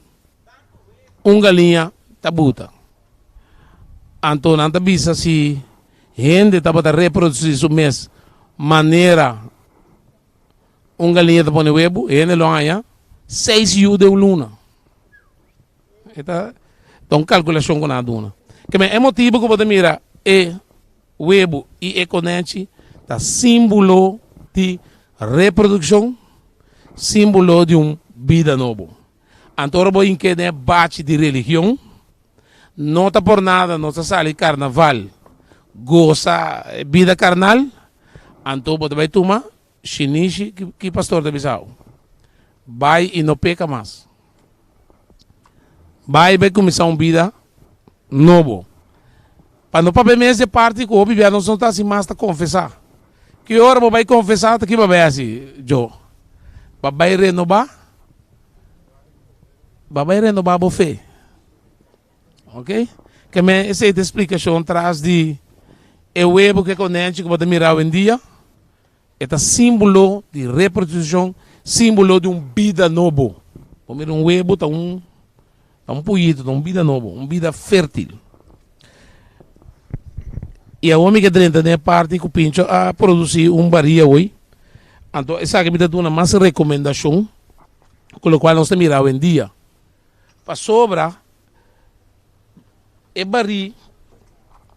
galinha da buta. Então, não bisa se gente estava a reproduzir o mês maneira galinha de pôr huevo, ele não há 6 dias de luna. Então, calculação com a duna. Que é motivo que você mira é huevo e econente, tá símbolo de reprodução, símbolo de vida nova. Então, eu vou entender bate de religião. Não está por nada, não está sali carnaval, goza vida carnal, então você vai tomar xinichi que pastor de Bissau. Vai e não peca mais. Vai começar uma vida nova. Para não pagar essa parte que o bebê não está assim mais a confessar. Que hora você vai confessar, que vai assim, Joe? Vai renovar a fé. Ok? Que me essa explicação traz de o web que conhece que pode mirar em dia é símbolo de reprodução, símbolo de vida novo. Vamos ver web está puído, tá vida novo, vida fértil. E a homem que dentro da parte que o pincho a produzir baria hoje. Então, essa que me dá uma mais recomendação, com o qual nós estamos mirando em dia. Para sobra, é barri.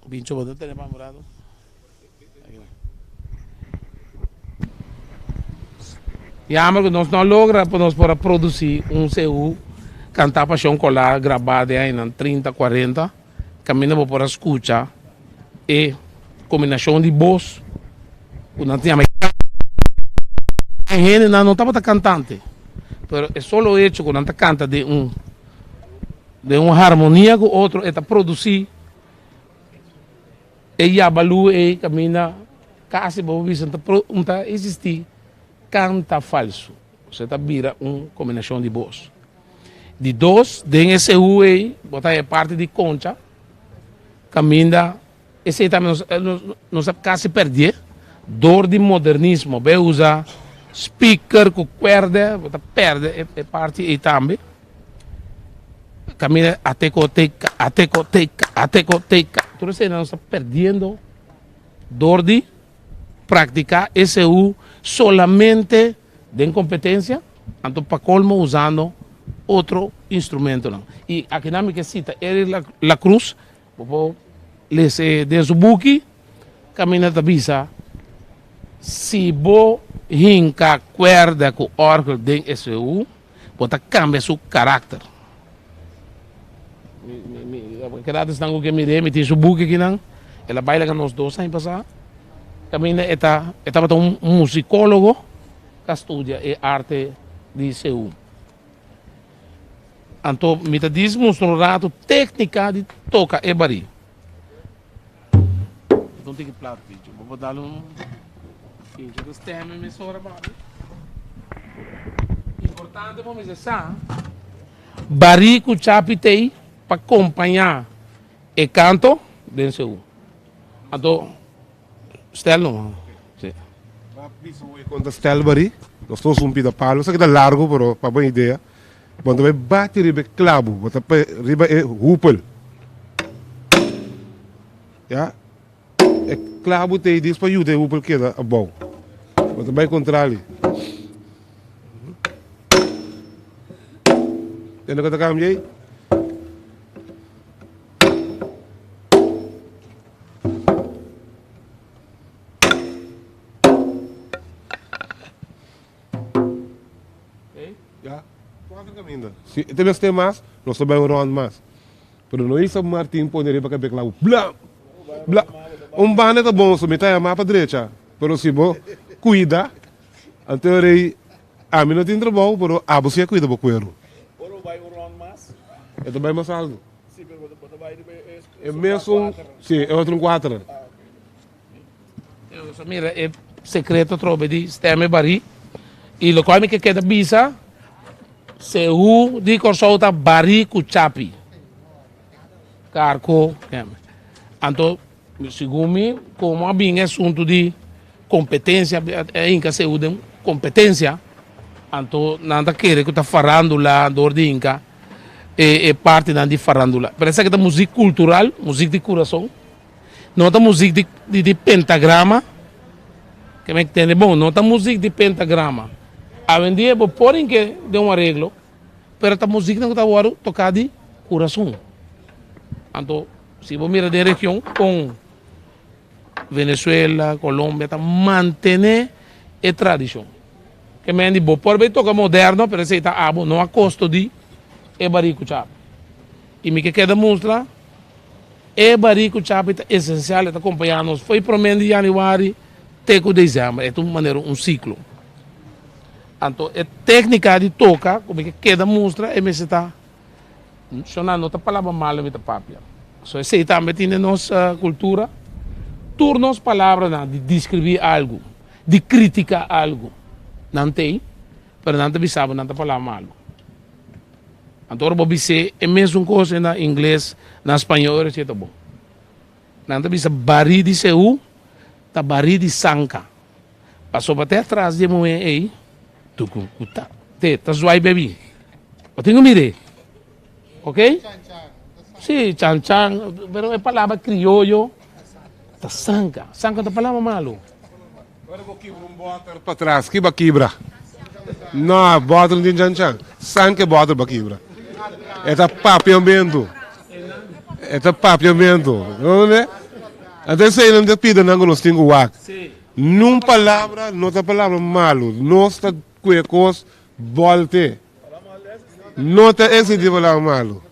Pincho, vou ter mais morado. E a que nós não logramos para produzir CU, cantar paixão colar, gravada aí em 30, 40, caminho para escutar. E combinação de voz, não tinha mais gente não estava cantante, mas é só o hecho que não canta de uma harmonia com outro é produzir e a balu e camina quase para ver se não existe canta falso, você está vira combinação de voz. De dois, tem esse aí, botar é parte de concha, caminha. Esse também nós quase perder. Dor de modernismo. Vai usar speaker com corda, perde é parte e também. Caminha atecoteca. Tudo isso nós estamos perdendo dor de praticar SU solamente de incompetência, então para colmo usando outro instrumento. Não. E aqui na minha cita, La Cruz, lese de Zubuki, caminha da bisa. Se bo hinca cuerda com órgão de SU, bota cambia seu caráter. Querado estão que me tem Zubuki aqui não, ela baila com nós dois aí passar. Caminha estava musicólogo que estuda arte de SU. Então, me diz mostrou técnica de toca e bari. Não tem que plato, vídeo. Vou dar vídeo dos temas e me sobra bari. Importante para me dizer, bari com chapitei para acompanhar e canto dentro seu. Então, stelo. Sim. Quando stelo bari, nós estamos pida palo, só que dá largo para boa ideia. Quando vai bater riba clavo, bota riba é rupel. Ja? É clavo tem disso para ajudar o rupel que é bom. Bota vai controle. Tem que tocar aí? Se tem mais, nós também vamos mais. Pero não é só Martin poner para que lá, blá, blá. Bane tá bom, só me tá mais para direita. Pero se bo cuida, então aí a mim não tem trabalho, pero a você cuida para cuero. Oro vai round mais? É também mais algo. Sim, pero vai é mesmo, sim, é outro 4. Mira, é secreto trobe de stemme bari. E lo qual me que queda bisa CU di Corsolta bari com chapi. Carco, então, segundo como a bem assunto de competência, é inca CU de competência, então nada querer que está farándola dor de inca é parte da de farándola. Parece que é música cultural, música de coração, não é música de pentagrama, que me entende bom, não é música de pentagrama. A vendia porém que de um arreglo, pero a música não está tocada de coração. Então, se você mira de região com Venezuela, Colômbia, está mantendo a tradição. Que me diz, por bem toca moderno, pero se está abo não a custo de barico chap. E me que queda mostrar, barico chap é essencial, está acompanhando. Foi prometo de janeiro, até dezembro, é de uma maneira ciclo. Então, a técnica de toca, como que queda mostra, é me está não está palavra mal, me está papia. So, esse também tem na nossa cultura, turnos palavras de descrever algo, de criticar algo. Não tem, pero não te sabe, não te falar malo. Então, eu sei, é mesmo coisa na inglês, na espanhol, é bom. Não te bisa bari de seu, tá bari de sanca. Passou para até atrás de moer aí, tu tá, tá zoai baby. Eu tenho mire, ok? Sim, chan, pero é palavra criollo, tá sanca, sanca tá palavra malo. Agora eu vou quebrar um bottle para trás, que quebra. Não, bottle de chan, sangue bottle para quebra. É papiamento. É papiamento. Não é? Até se ele não pide nada, nós temos o ar. Não palavra, não é palavra malo. Nós está com coisa, volte. Não é esse de palavra malo.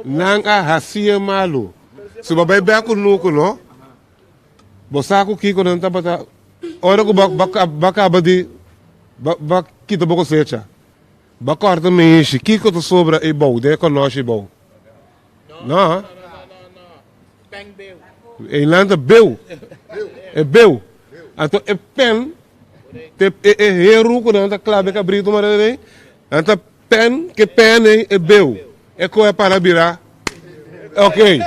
Não é assim malo. Se você vai ver com o nuco, não? Você sabe o que não está para... Ora que vai acabar de... Vai quitar pouco secha. Bacorta me enche, que tu sobra e bom, de conosce bom. Não. Bem beu. E landa beu. É beu. Então é pen. É hero quando anda clave que abriu tomar aí. Então pen que pen é beu. É coisa para virar. Ok.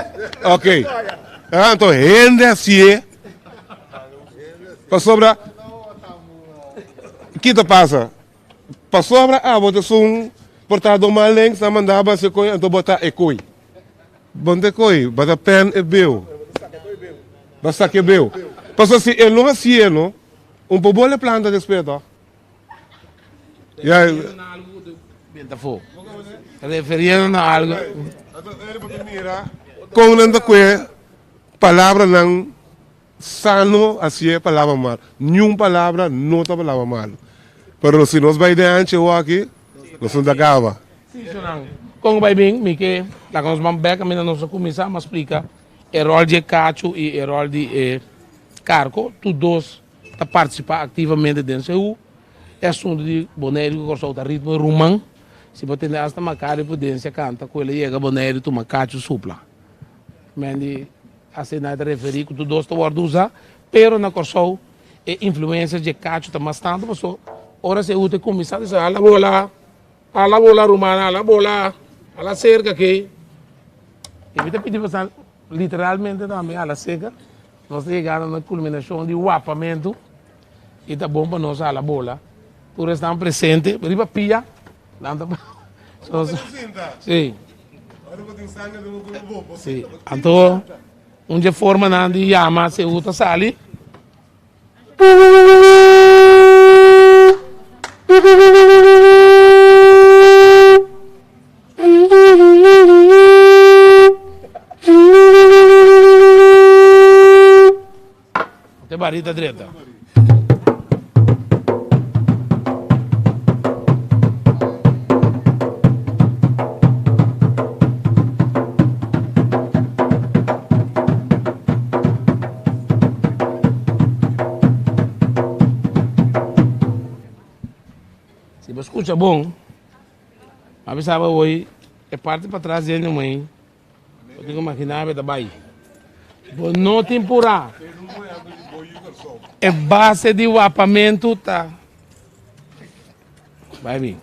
Então rende assim. Para sobra. Que te passa? Para sobra, você um portador mal leng, você mandava se coi, então botar e coi. Bonde coi, bota pen e beu. Basta que beu. Passou se ele não é cielo, pouco boa planta de espeto. Referindo a algo. Com nada que palavra não sano assim é palavra mal. Nenhuma palavra não é palavra mal. Pero se nós vai de antes aqui, nós não acaba. Como vai bem, Mike, lá que nós vamos ver, a nossa comissão me explica o rol de Cacho e o rol de Carco, tu dois tá participar ativamente dentro do é assunto de boneiro que gosta do ritmo rumão, se você tem esta macari potência canta, com ele chega boneiro tu macacho supla. Mas assim nada referir que tu dois tu guarda usar, pero na corso e influência de Cacho tá bastante, passou. Ora se ute começar a dizer, a la bola rumana, a la cerca que evita pedir bastante, literalmente também a la cerca, nós chegamos na culminação de guapamento e tá bom para nós a la bola, por estar presente, riba pia, sim, sim, então, onde forma não de chama se uta sali. Tem barita direita. Se você escuta bom, mas sabe hoje é parte para trás dele mãe. Eu tenho que imaginar que tá bem. Não temporada. É base de guapamento, tá? Vai vir.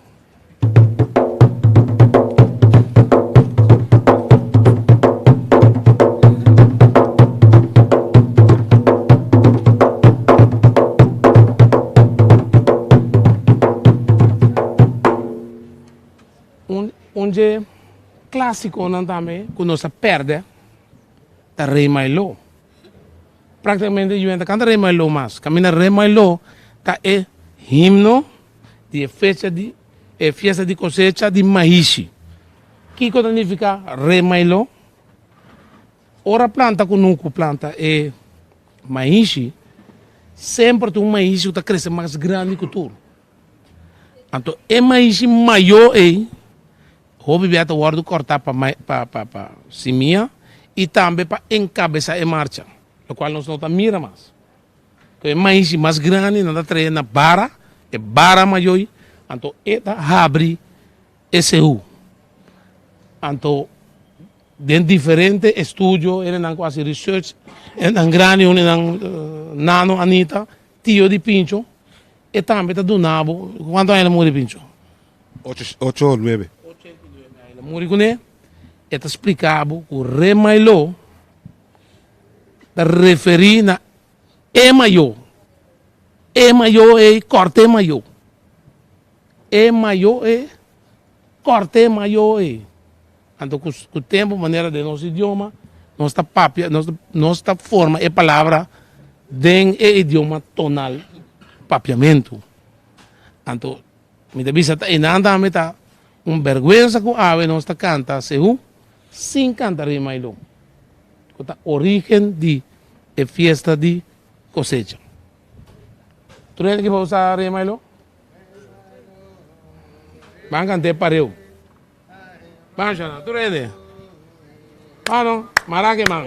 Onde clássico não também, quando nós perde, tá rei mais low. Praticamente eu ainda canta rei mais low mais. Caminha rei mais low, tá himno de festa de cosecha de maíz. Que significa rei mais low? Ora planta com nunca planta é maíz, sempre tem maíz que está crescendo mais grande que tudo. Então, é maíz maior o bebê guarda cortar para seminha e também para encabeçar a marcha, o qual nós não mira mais. Que é mais grande, não está treinando bara, é bara maior, então abre esse Então, dentro de diferentes estudos, ele não quase research, ele não grande, ele não nano Anita, tio de Pincho, e também está do nabo. Quanto ela morre, Pincho? 8 ou 9. Ela morre com ele. Está explicado que o rei Mailo está referindo a Emayo. Emayo é corte Mayo. Emayo é corte Mayo é. Então, com o tempo, maneira de nosso idioma, nossa papia, nossa forma e palavra den e idioma tonal papiamento. Então, me devisa tá inanda me tá vergüenza que ave nossa canta seu sem cantar em Mailo. A origem de festa de cosecha. Tu não é que vai usar em Mailo? Vamos cantar para eu. Vamos, Jana, tu ready? Vamos, maraque, man.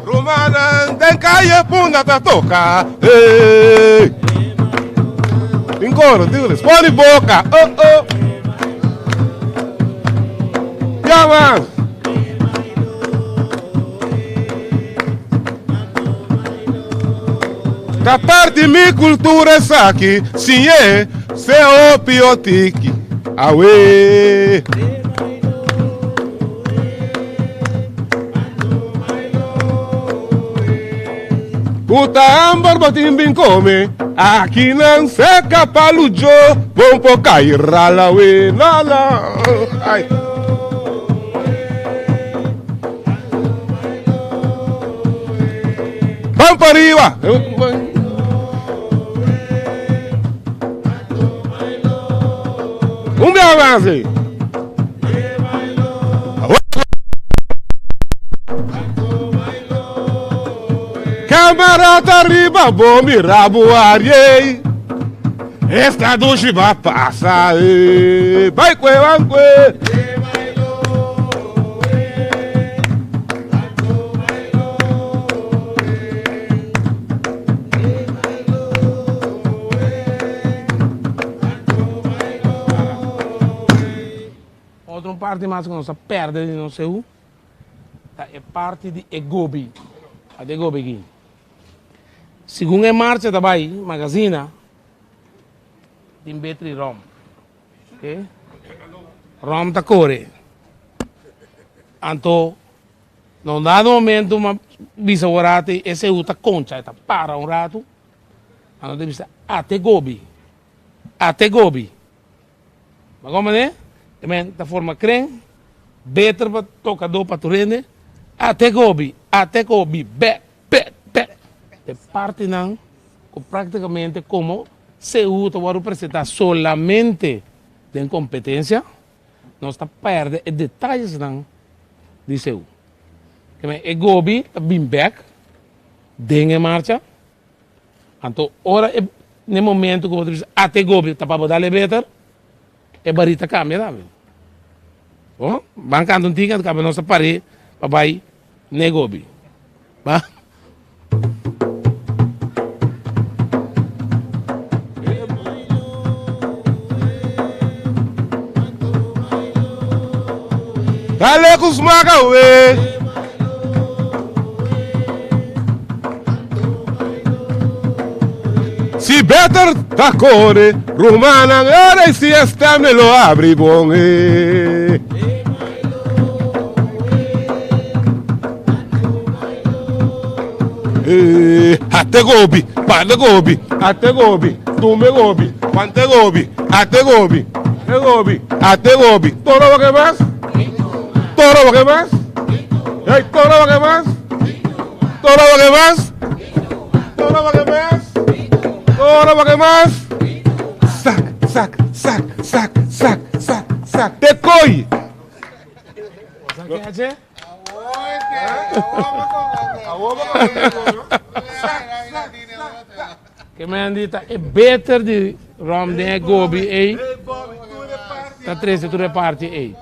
Romana, tem caia punda tá toca. Ei! Encoro, digo-lhes, põe boca. Oh, oh! Yeah, man! Da parte de minha cultura essa aqui, sim é, seu piotique. Aue! Puta ambar botim bin come, aqui não se capalujo, bom po cair rala we nala. Ai. Vamos para arriba. Me avance. Camarada arriba, bom me rabuarei. Esta ducha vai passar, vai que Outra parte mais que nós perde de não sei o, é parte de Egobi. A de Egobi aqui. Segundo a marcha da Bahia, magazina, tem betri rom. Ok? Rom da core. Então, não dá no momento uma visa orate, esse uta concha, está para um rato. Então, tem vista até Gobi. Até Gobi. Mas como é? Também da forma crem, beter para tocador para turene, até Gobi, bet. De parte não, praticamente como se usa para apresentar solamente de competência, nós está perdendo detalhes não de seu. É Gobi, está bem back, em marcha, então ora no momento que você até Gobi está para dar better, é barita câmera, bom, bancando tiga, cabe nossa parede, papai, ne Gobi, bah. Dale com os magawe. Si better ta core, rumana ora si esta me lo abri bon. Até Gobi, para Gobi, até Gobi, tu me Gobi, quante Gobi, até Gobi, até Gobi, todo lo que más. Todo lo que más. Hey, todo lo que más. Todo lo que más. Todo lo que más. Todo lo que más. Sac. Te coi. Que me han dito, é better de rom de Gobi, ei. Tá 13, tu reparte, ei.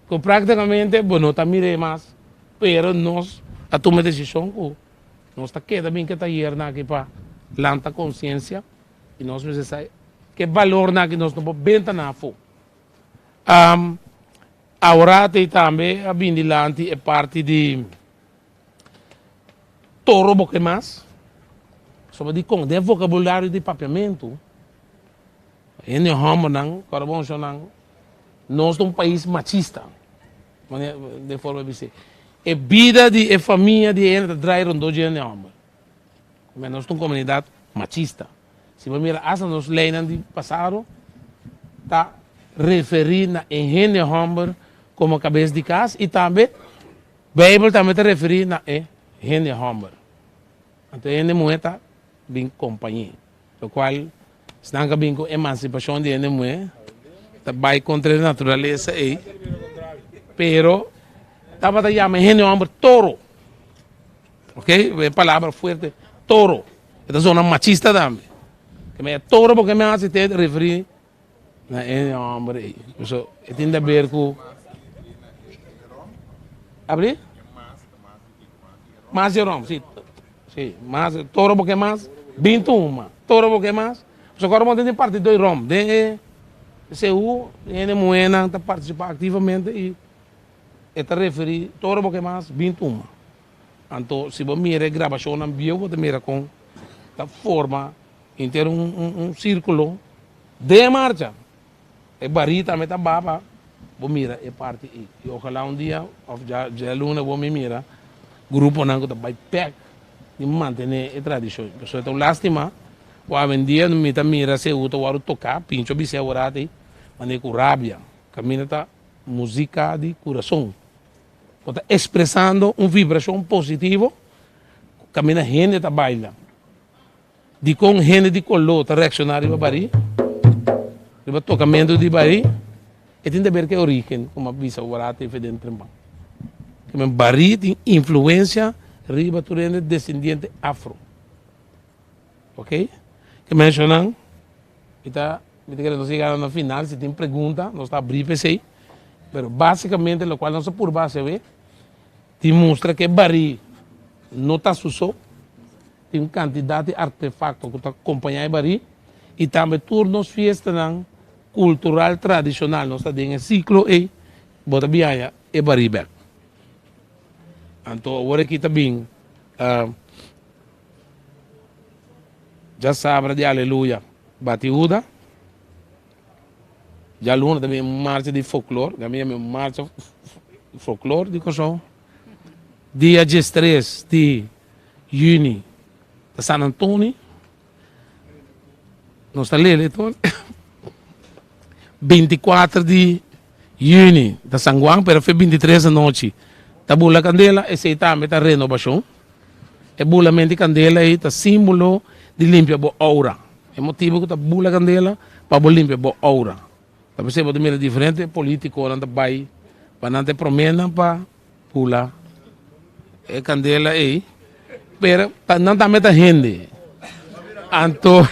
que praticamente, bueno, también más, pero nos a tomar decisión que nos está queda bien que está hier aqui para lanta consciência e nós precisamos que valor na que nós não benta na fo. Agora tem também a bindilante é parte de toro boque mais sobre de com de vocabulário de papiamento. Em Roma não, carabão não, nós somos um país machista, de forma de dizer. É vida de é família de ena drai rondo de ena homem. Mas nós somos uma comunidade machista. Se você mira as nos leinas de passado, tá referindo em ena homem como cabeça de casa e também Bíblia também está referindo a ena homem. Então ena mulher tá bem companhia, o qual está bem com emancipação de ena mulher, tá vai contra a natureza aí, pero estava a chamar gente homem toro, ok? É palavra forte, toro. Esta zona machista também. Que é toro porque me hace te referir na gente homem. Isso tem a ver com abrir? Mais de rom, sim, sim. Mais toro porque mais 21, toro porque mais. Só agora vamos ter parte do rom, de CU, gente moena está participando ativamente e está referindo todo o que mais 21. Então, se você mira a gravação na bio, você mira com a forma em ter círculo de marcha. É barita, também está baba. Você mira é parte e ojalá dia, já luna, você mira, grupo não que vai peg e manter a tradição. Pessoal, então, lástima, o dia não me mira se eu estou tocar, pincho bise agora aí, mas com rabia, caminha tá música de coração. Está expressando uma vibração positiva, caminha gente está baila. De com gente de color está reaccionando para bari, o tocamento de bari, e tem que ver que é origem, como a visa barata e fedente trembang. Que bari tem influência riba turende descendente afro, ok? Que mencionam, está, me querendo chegar no final, se tem pergunta, nós está abrir para aí, mas basicamente o qual nós por base ver te mostra que bari não está sujo, tem uma quantidade de artefatos que está acompanhando bari e também turnos fiesta cultural tradicional nós está dentro ciclo e bota biaya e bari back. Então agora aqui também já sabe de aleluia batiuda, já luna também marcha de folclore, também marcha folclore de coisa. Dia 13 de junho, de San Antonio, nós está lendo, então, 24 de junho, de San Juan, pero foi 23 da noite, da bula candela, esse aí também está renovação, é bula mente candela aí, está símbolo de limpia a aura, é motivo que está bula candela, para limpar a aura. Tá percebendo de maneira diferente, político, não vai, para não ter promessa, para pula. É candela aí, pero não também está gente. Então,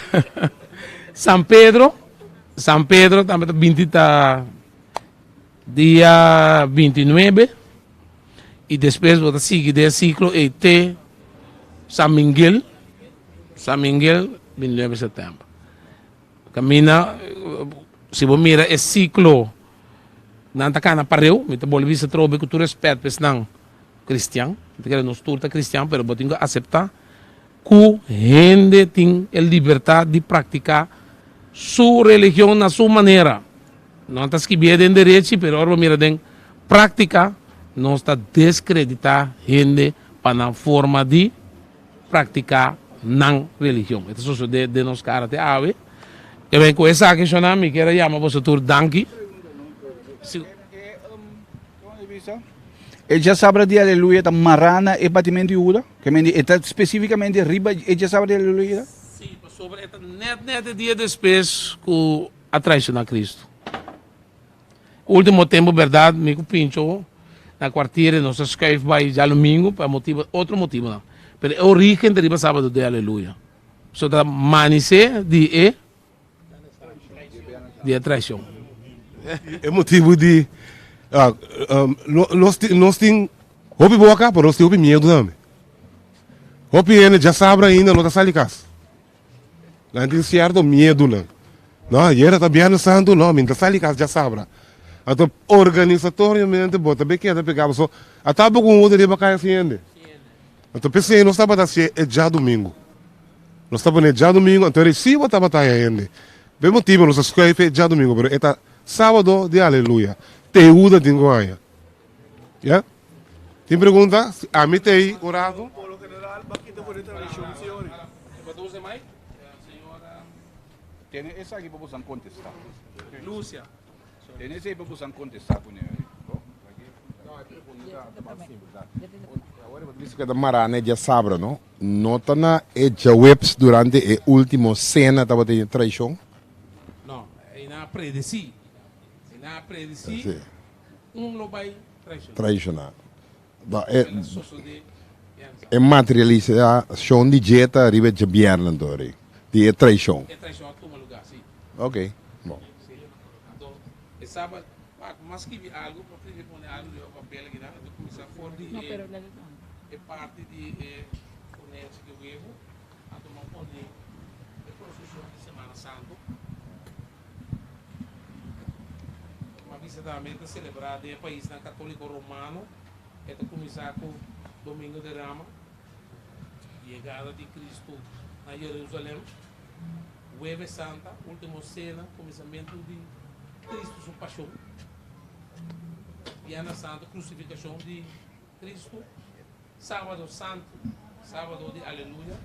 São Pedro também está dia 29 e depois vou seguir o ciclo e te São Miguel, 29 de setembro. Camina, se você mira esse ciclo, não está cá na pareu, me está bolivista trobe com tu respeito, pois não cristiano, porque nós todos cristãos, mas você tem que aceitar que a gente tem a liberdade de praticar sua religião na sua maneira. Não está escrevendo em direito, mas agora mira em prática, não está descreditar a gente para a forma de praticar na religião. Então, isso é de nós caras até ave. E bem, com essa questão, me quero chamar você tur danke. E já sabe de aleluia da marana e batimento de uda? Que está especificamente riba e já sabe de aleluia? Sim, sobre esta net dia depois que a traição a Cristo. Último tempo, verdade, me pinchou na quartiere, nós escrevemos vai já domingo para outro motivo não. Mas a origem deriva sábado de aleluia. Só da manice de traição. É motivo de Nós temos hopi boca, mas nós temos hopi medo também. Hopi já sabe ainda, não está salicas. Não tem certo medo, não. Não, e era também santo, não, mas está salicas já sabe. Então, organizatoriamente, bota bem que é pegar, só até com outro dia para cair assim. Então, pensei, nós estamos a ser já domingo. Nós estamos já domingo, então, se você está ainda. Bem motivo, nós escolhemos já domingo, mas é sábado de aleluia. Teuda de Goiânia. Yeah? Tem pergunta? A mim tem orado. Por general, bakit po dito ang issue, senhor? Tiene esa aqui para você contestar. Lúcia. Tiene essa aí para você contestar com ele. Agora, visto que da Marana já sabe, não? Nota na webs durante a última cena estava tendo traição. Não, é na predeci. É na predeci. Sim. Lo vai traicionar. Traicionar. É materialização de jeta arriba de bierna dori. De traição. É traição a todo lugar, sim. Ok. Bom. Então, é sábado, mas que algo para poner algo de papel aqui, né? Começar a for de é parte de conhece que eu vivo, a tomar poder é procissão de Semana Santa. Uma visita também celebrada em país na católico romano, é começar com Domingo de Rama, chegada de Cristo na Jerusalém, Jueves Santa, última cena, começamento de Cristo, sua paixão. Viana Santa, crucificação de Cristo. Sábado Santo, sábado de Aleluia,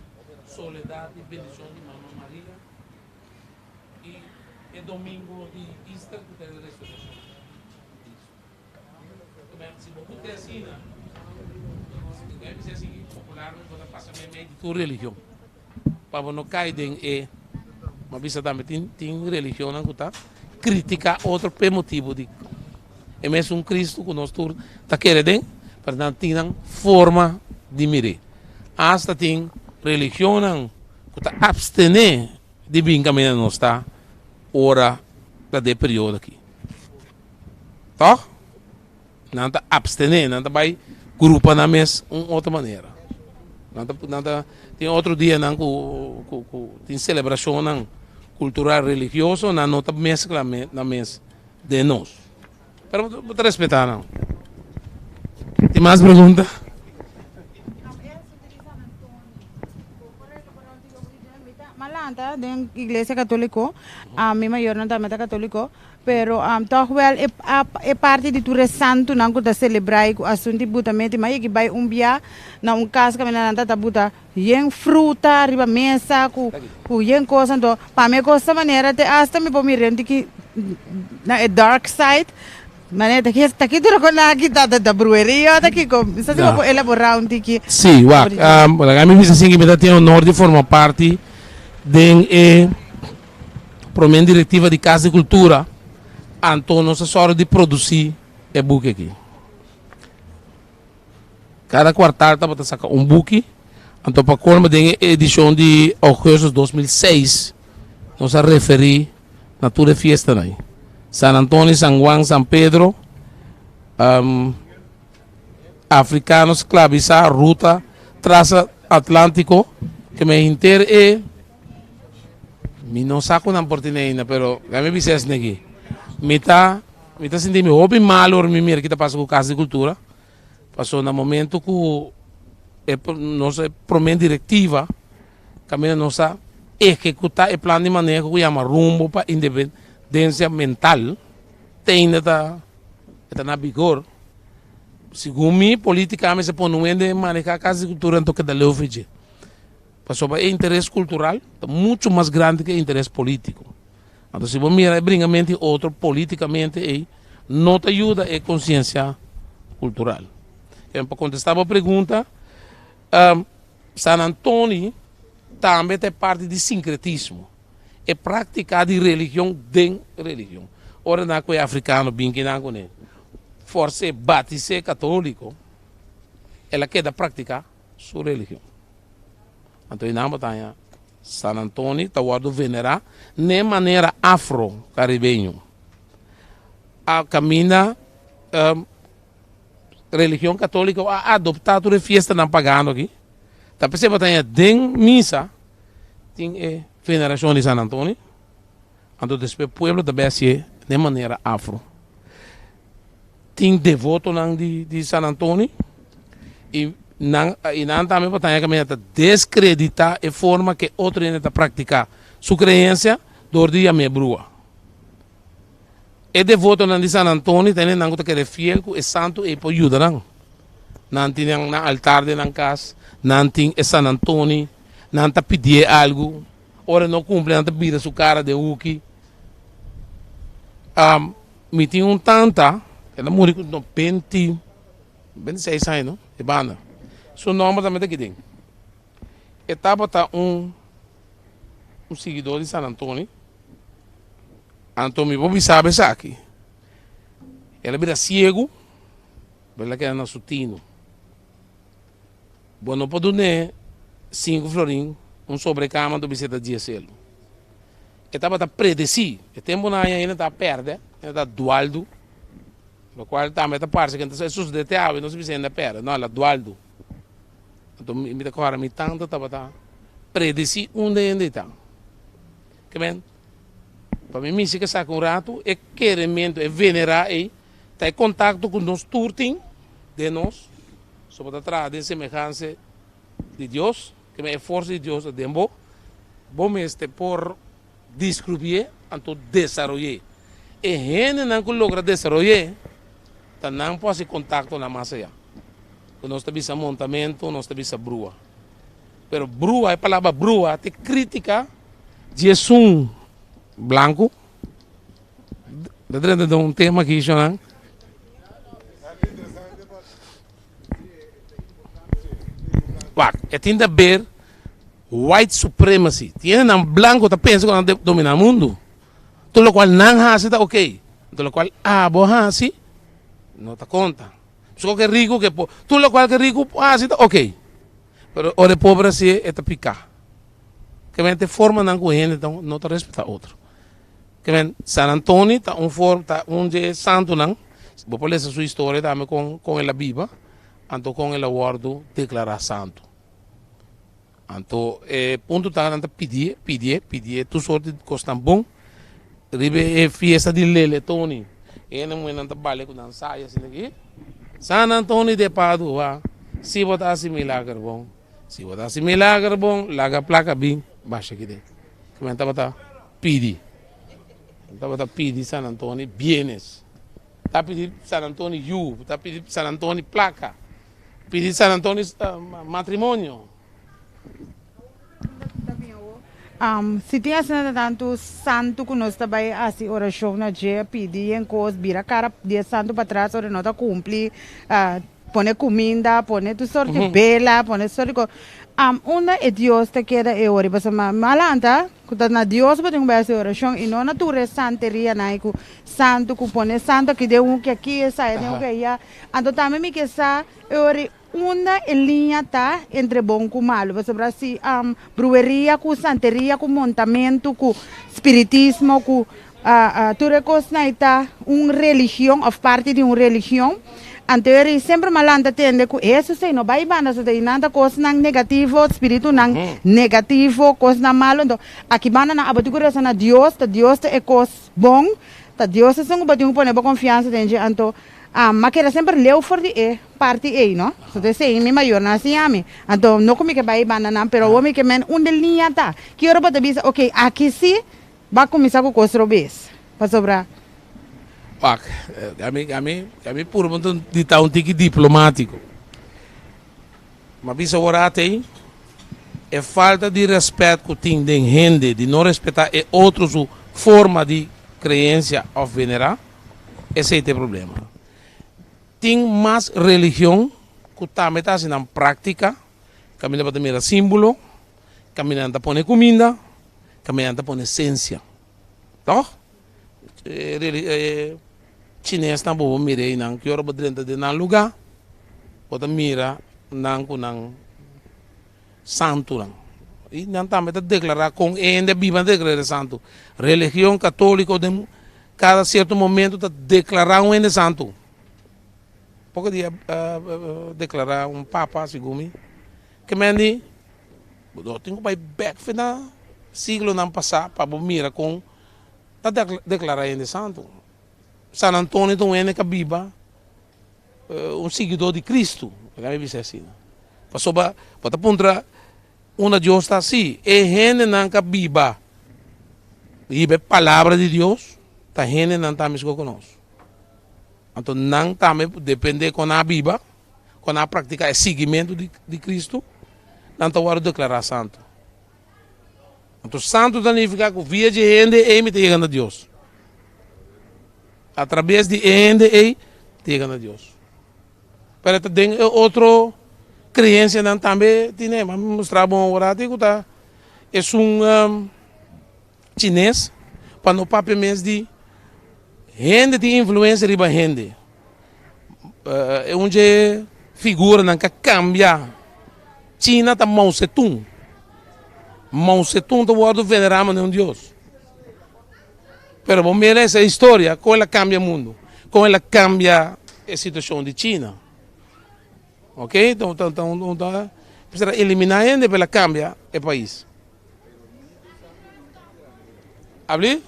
soledade e bendição de Mamãe Maria. E é domingo de Easter, que tem a ressurreição de Cristo. Se você tem assim, deve ser assim, popular, você passa meio de tua religião. Para não cair em uma vista também tem religião, não está? Criticar outro por motivo de é mesmo um Cristo que nós está querendo, para tem forma de mirar. Hasta tem religião que está abstener de bem caminhar nós está hora da período aqui. Tá? Não está abstener, não está vai grupar na mesa outra maneira. Tem outro dia não tem celebração não cultural religioso não está mescla na mesa de nós. Pero vou respeitar não. Tem mais perguntas? Malanta, da Igreja Católica, a minha maior não também é católico, pero toch wel é parte de tudo santo não que celebrar o assunto butamente, mas que vai dia na casa que não tá buta, yen fruta, riba mesa, com yen coisa então, para mim coisa maneira até hasta me me rende que na dark side. Mas está aqui tudo com a guitarra da brueria, está aqui com isso se pode elaborar tiki. Sim, a mim diz assim que me tem o honor de formar parte de promen diretiva de Casa de Cultura, então nossa sorte de produzir é book aqui. Cada quartal está para sacar um book, então para colma tem edição de agosto de 2006, nós a referir na toda festa aí. San Antonio, San Juan, San Pedro, africanos, esclavizar, ruta, traça Atlântico, que me inter me não saco na portinha, pero já me disse assim aqui. Me tá sentindo hobby mal ou me mira que tá passando com Casa de Cultura, passou no momento que nossa promessa diretiva, caminha nossa executar o plano de manejo que chama rumbo para independência mental, tem está na vigor. Segundo mim, politicamente se põe de manejar a Casa de Cultura, então que da lei oficial. Passou é interesse cultural, muito mais grande que interesse político. Então, se você mirar brinamente outro politicamente, não te ajuda a consciência cultural. Para contestar a pergunta, San Antonio também é parte de sincretismo. É prática de religião dentro de religião. Ora, não é africano, bem que não é. Força batizar católico, ela quer praticar sua religião. Então, na batalha, San Antonio está guardando venerar de maneira afro-caribenho. A caminha religião católica a adoptado a festa não pagando aqui. Tá percebendo que tem missa, tem veneração de San Antônio, então depois o povo também se de maneira afro. Tem devoto de San Antônio e não também para descreditar a forma que outro está praticar sua crença do dia me brua. E devoto de San Antônio tem não que é fiel com o santo e por ajudar não tem na altar de na casa, não tem San Antônio, não está pedir algo, ora não cumpre, não está vira sua cara de uki. Me tinha tanta, ela morreu com 26 anos, não? E banda. Seu nome também aqui dentro. Etapa tá um seguidor de San Antônio. Antônio Bobi sabe isso aqui. Ela vira cego, ela quer na sutino. Bom, não pode dar 5 florim, sobrecama do bicicleta de GSL. Etapa tá predeci. O tempo na ainda tá perde, ainda tá dualdo. No qual também está parte que então Jesus de teave não se vê ainda perde, não, ela dualdo. Então me dá agora me tanto tá predeci onde ainda está. Que bem? Para mim se que saca um rato é querimento, é venerar e tá em contato com nós turtim de nós sobre a trás de semelhança de Deus, que é força de Deus de bom, bom este por descobrir, então desenvolver. E gente não logra desenvolver, tá não pode contato na massa já. Nós temos montamento, nós temos brua. Pero brua, a palavra brua, te crítica de um branco. Dentro de um tema aqui, Jonan. É tem que ver white supremacy. Tiene um branco que pensa que domina o mundo. Tudo o qual não hace está ok. Tudo o qual abo hace não te conta. Só que rico que tudo o qual que rico hace está ok. Pero o de pobre se está picar. Que mente forma não com ele, então não te respeita outro. Que mente San Antônio tá forma tá de santo não. Vou ler essa sua história também com ela viva. Então com ela guardo declarar santo. Então ponto tá não pedir tu sorte costa bom. Ribe fiesta de Lele Tony. Ele não trabalha com dançar assim aqui. San Antônio de Padua. Se botasse milagre bom. Se botasse milagre bom, larga placa bem baixa aqui dentro. Como estava pedir. Estava pedir San Antônio bienes. Tá pedir San Antônio you, tá pedir San Antônio placa. Pedir San Antônio matrimônio. Se tem assim tanto santo que nós também assim oração na dia pedir em coisas vira cara de santo para trás ora não tá cumprir pone comida pone tu sorte bela pone sorte uma é Deus te queda é ora mas malanta que na Deus pode ter essa oração e não na tua santeria na que santo que pone santo que deu que aqui sai deu que aí então também me que essa ora uma linha tá entre bom e mal. Você sabe assim, brujeria, com santeria, com montamento, com espiritismo, com tudo coisa tá religião, ou parte de uma religião. Então, sempre malanta tende que isso sei não vai banda só tem nada coisa não negativo, espírito não negativo, coisa não malo. Então, aqui banda na abertura na Deus é coisa bom, tá Deus é um batinho põe boa confiança dentro. Então mas que era sempre leu for de parte aí, não? So de sei mi maior na assim ami. Então não como que vai banana, pero o mi que men linha tá. Que hora pode dizer, ok, aqui sim vai começar com coisa robês. Para sobrar. A mim por muito de tá tique diplomático. Mas bisa agora tem é falta de respeito que tem de gente, de não respeitar e outros forma de crença ou venerar. Esse é o problema. Tem mais religião que também está na prática, caminhando para ter símbolo, caminhando para pôr comida, caminhando para pôr essência. Então, chinês também vou mirar não que hora dentro de um lugar, pode mirar não com não santo não. E não também está declarar com ainda viva declarar santo. Religião católica de cada certo momento está declarar um santo. pouco dia declarar papa segundo que mendi eu tenho que back na siglo não passar para mira com tá declarar ainda santo San Antonio então é que biba seguidor de Cristo vai me dizer assim passou para pontra uma Deus está assim e gente não que biba e a palavra de Deus tá gente não tá mesmo conosco então não tá depende com a Bíblia com a prática é seguimento de Cristo não tá hora declarar santo então santo significa que via de gente é me chegando a Deus através de gente é chegando a Deus para tem outro crença não também tem mas mostrar bom orático tá é chinês para no papel mês de gente tem influência riba gente é onde figura não que cambia China tá Mao Zedong tá guardo veneramos de um Deus pero bom mira essa história como ela cambia o mundo como ela cambia a situação de China ok então precisa eliminar gente para ela cambia o país abrir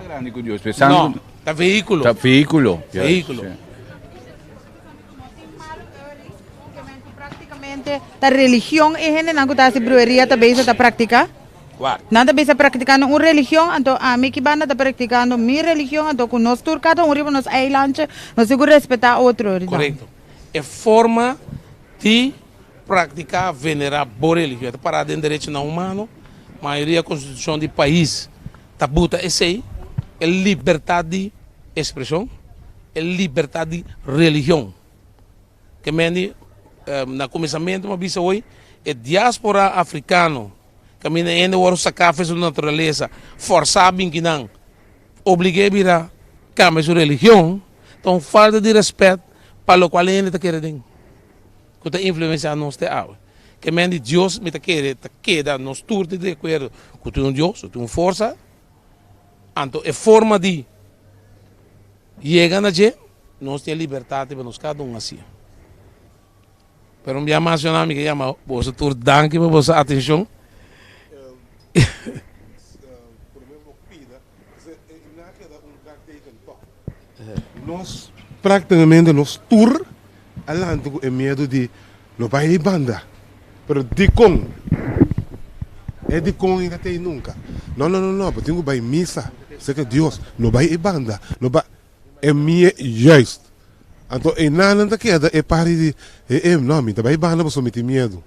grande con Dios, no, está vehículo. Está vehículo. Vehículo. Praticamente, a religião é gente não está se brueria também está praticando. Nada bisa praticando uma religião, então a mim que banda está praticando minha religião, então com nós turca, então riba nos islands, nós seguro respeitar outro. Correto. É forma de praticar, venerar boa religião. Para dentro do direito não humano, a maioria da constituição do país está buta esse aí. É liberdade de expressão, é liberdade de religião. Que mendi na começamento uma vez hoje é diáspora africano que me ainda o sacar fez a natureza forçar bem que não obriguei a virar cambiar sua religião então falta de respeito para o qual ainda está querendo que está influenciando nós de água que mendi Deus me está querendo nos turte de acordo com tu Deus tu força então é forma de chegar na gente nós temos liberdade para nós cada assim pero me chama seu nome que chama você tur danke para vossa atenção nós praticamente nós tour alante com medo de não vai de banda pero de com é de com ainda tem nunca não porque tenho vai missa sei que Deus não vai de banda não vai é minha justo então e nada da queda é pare de não me vai banda para somente medo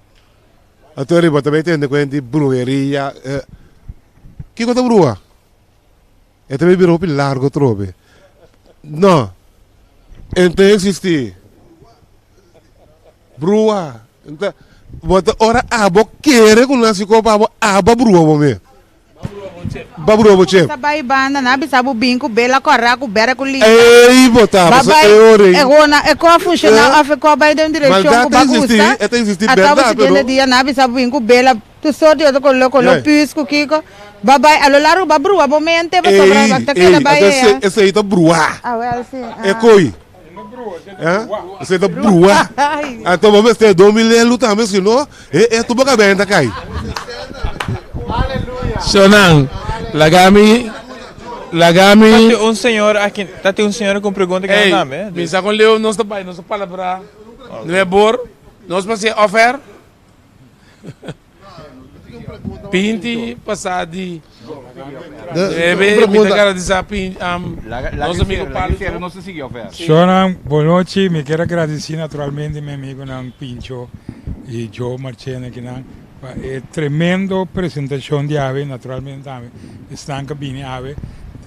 então ele também tem de brueria que coisa brua é também virou pelo largo trobe não então existe brua então bota ora abo querer com nasi copa abo brua bom Baburu boche. Sabai banda na bisabu binco bela corra com bera com linha. Ei botava é ona é como funciona a ficou bem dentro direção com bagunça. Até existe verdade pero dia na bisabu binco bela tu sorte eu colo pisco kiko. Babai alolaro babru abomente vai sobrar basta que babai. Esse aí tá brua. Ah well sim. É coi. Esse tá brua. Então vamos ter 2 mil luta mesmo não? É tu boca bem tá cai. Sonang, lagami. Um senhor aqui, tem um senhor com pergunta que não dá, né? Pensa com Leo, nós também, nossa palavra, não é bor, nós passei ofer. Pinti passado de me cara de sapin nosso amigo Paulo não se seguiu ofer. Sonang, boa noite, me quero agradecer naturalmente meu amigo Nang Pincho e Joe Marchena que não é tremendo apresentação de ave, naturalmente também está em cabine ave,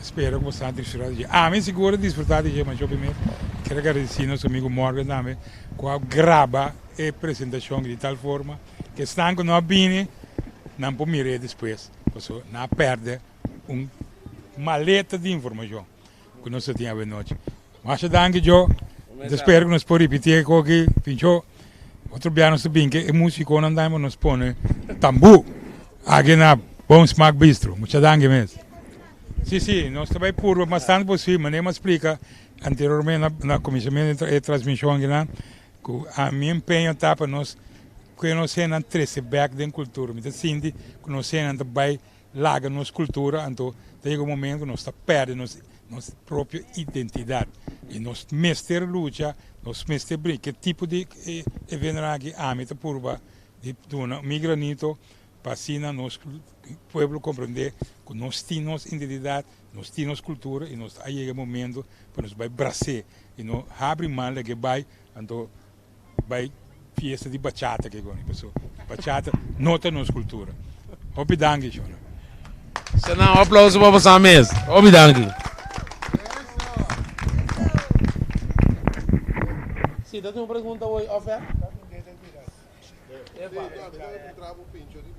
espero que você desfrutar de ave, seguro desfrutar de mas eu primeiro quero agradecer nosso amigo Morgan também, que grava a apresentação de tal forma que está com nós bem, não pode mirar depois, porque não perde maleta de informação que nós temos a noite. Mas danke Joe, espero que nós podemos repetir aqui, Pincho. Outro piano também que é músico não dá nos põe tambu aqui na Bom Smack Bistro. Muita danke mesmo. Sim, nós também por bastante possível, mas nem explica anteriormente na comissão de transmissão que a minha empenho está para nós conhecer a trece back da cultura, mas assim conhecer também larga nossa cultura, então chega um momento que nós está perdendo nossa própria identidade e nós mestre luta, nós mestre brinca, que tipo de evento aqui a meta purba de dona migranito para assim nosso povo compreender que nós temos identidade, nós temos cultura e nós aí é o momento para nós vai abraçar e não abrir mal que vai então vai fiesta de bachata que agora pessoal bachata nota nossa cultura obrigado Jona Senão um aplauso para você mesmo obrigado sim tem uma pergunta hoje ofer Travo pincho di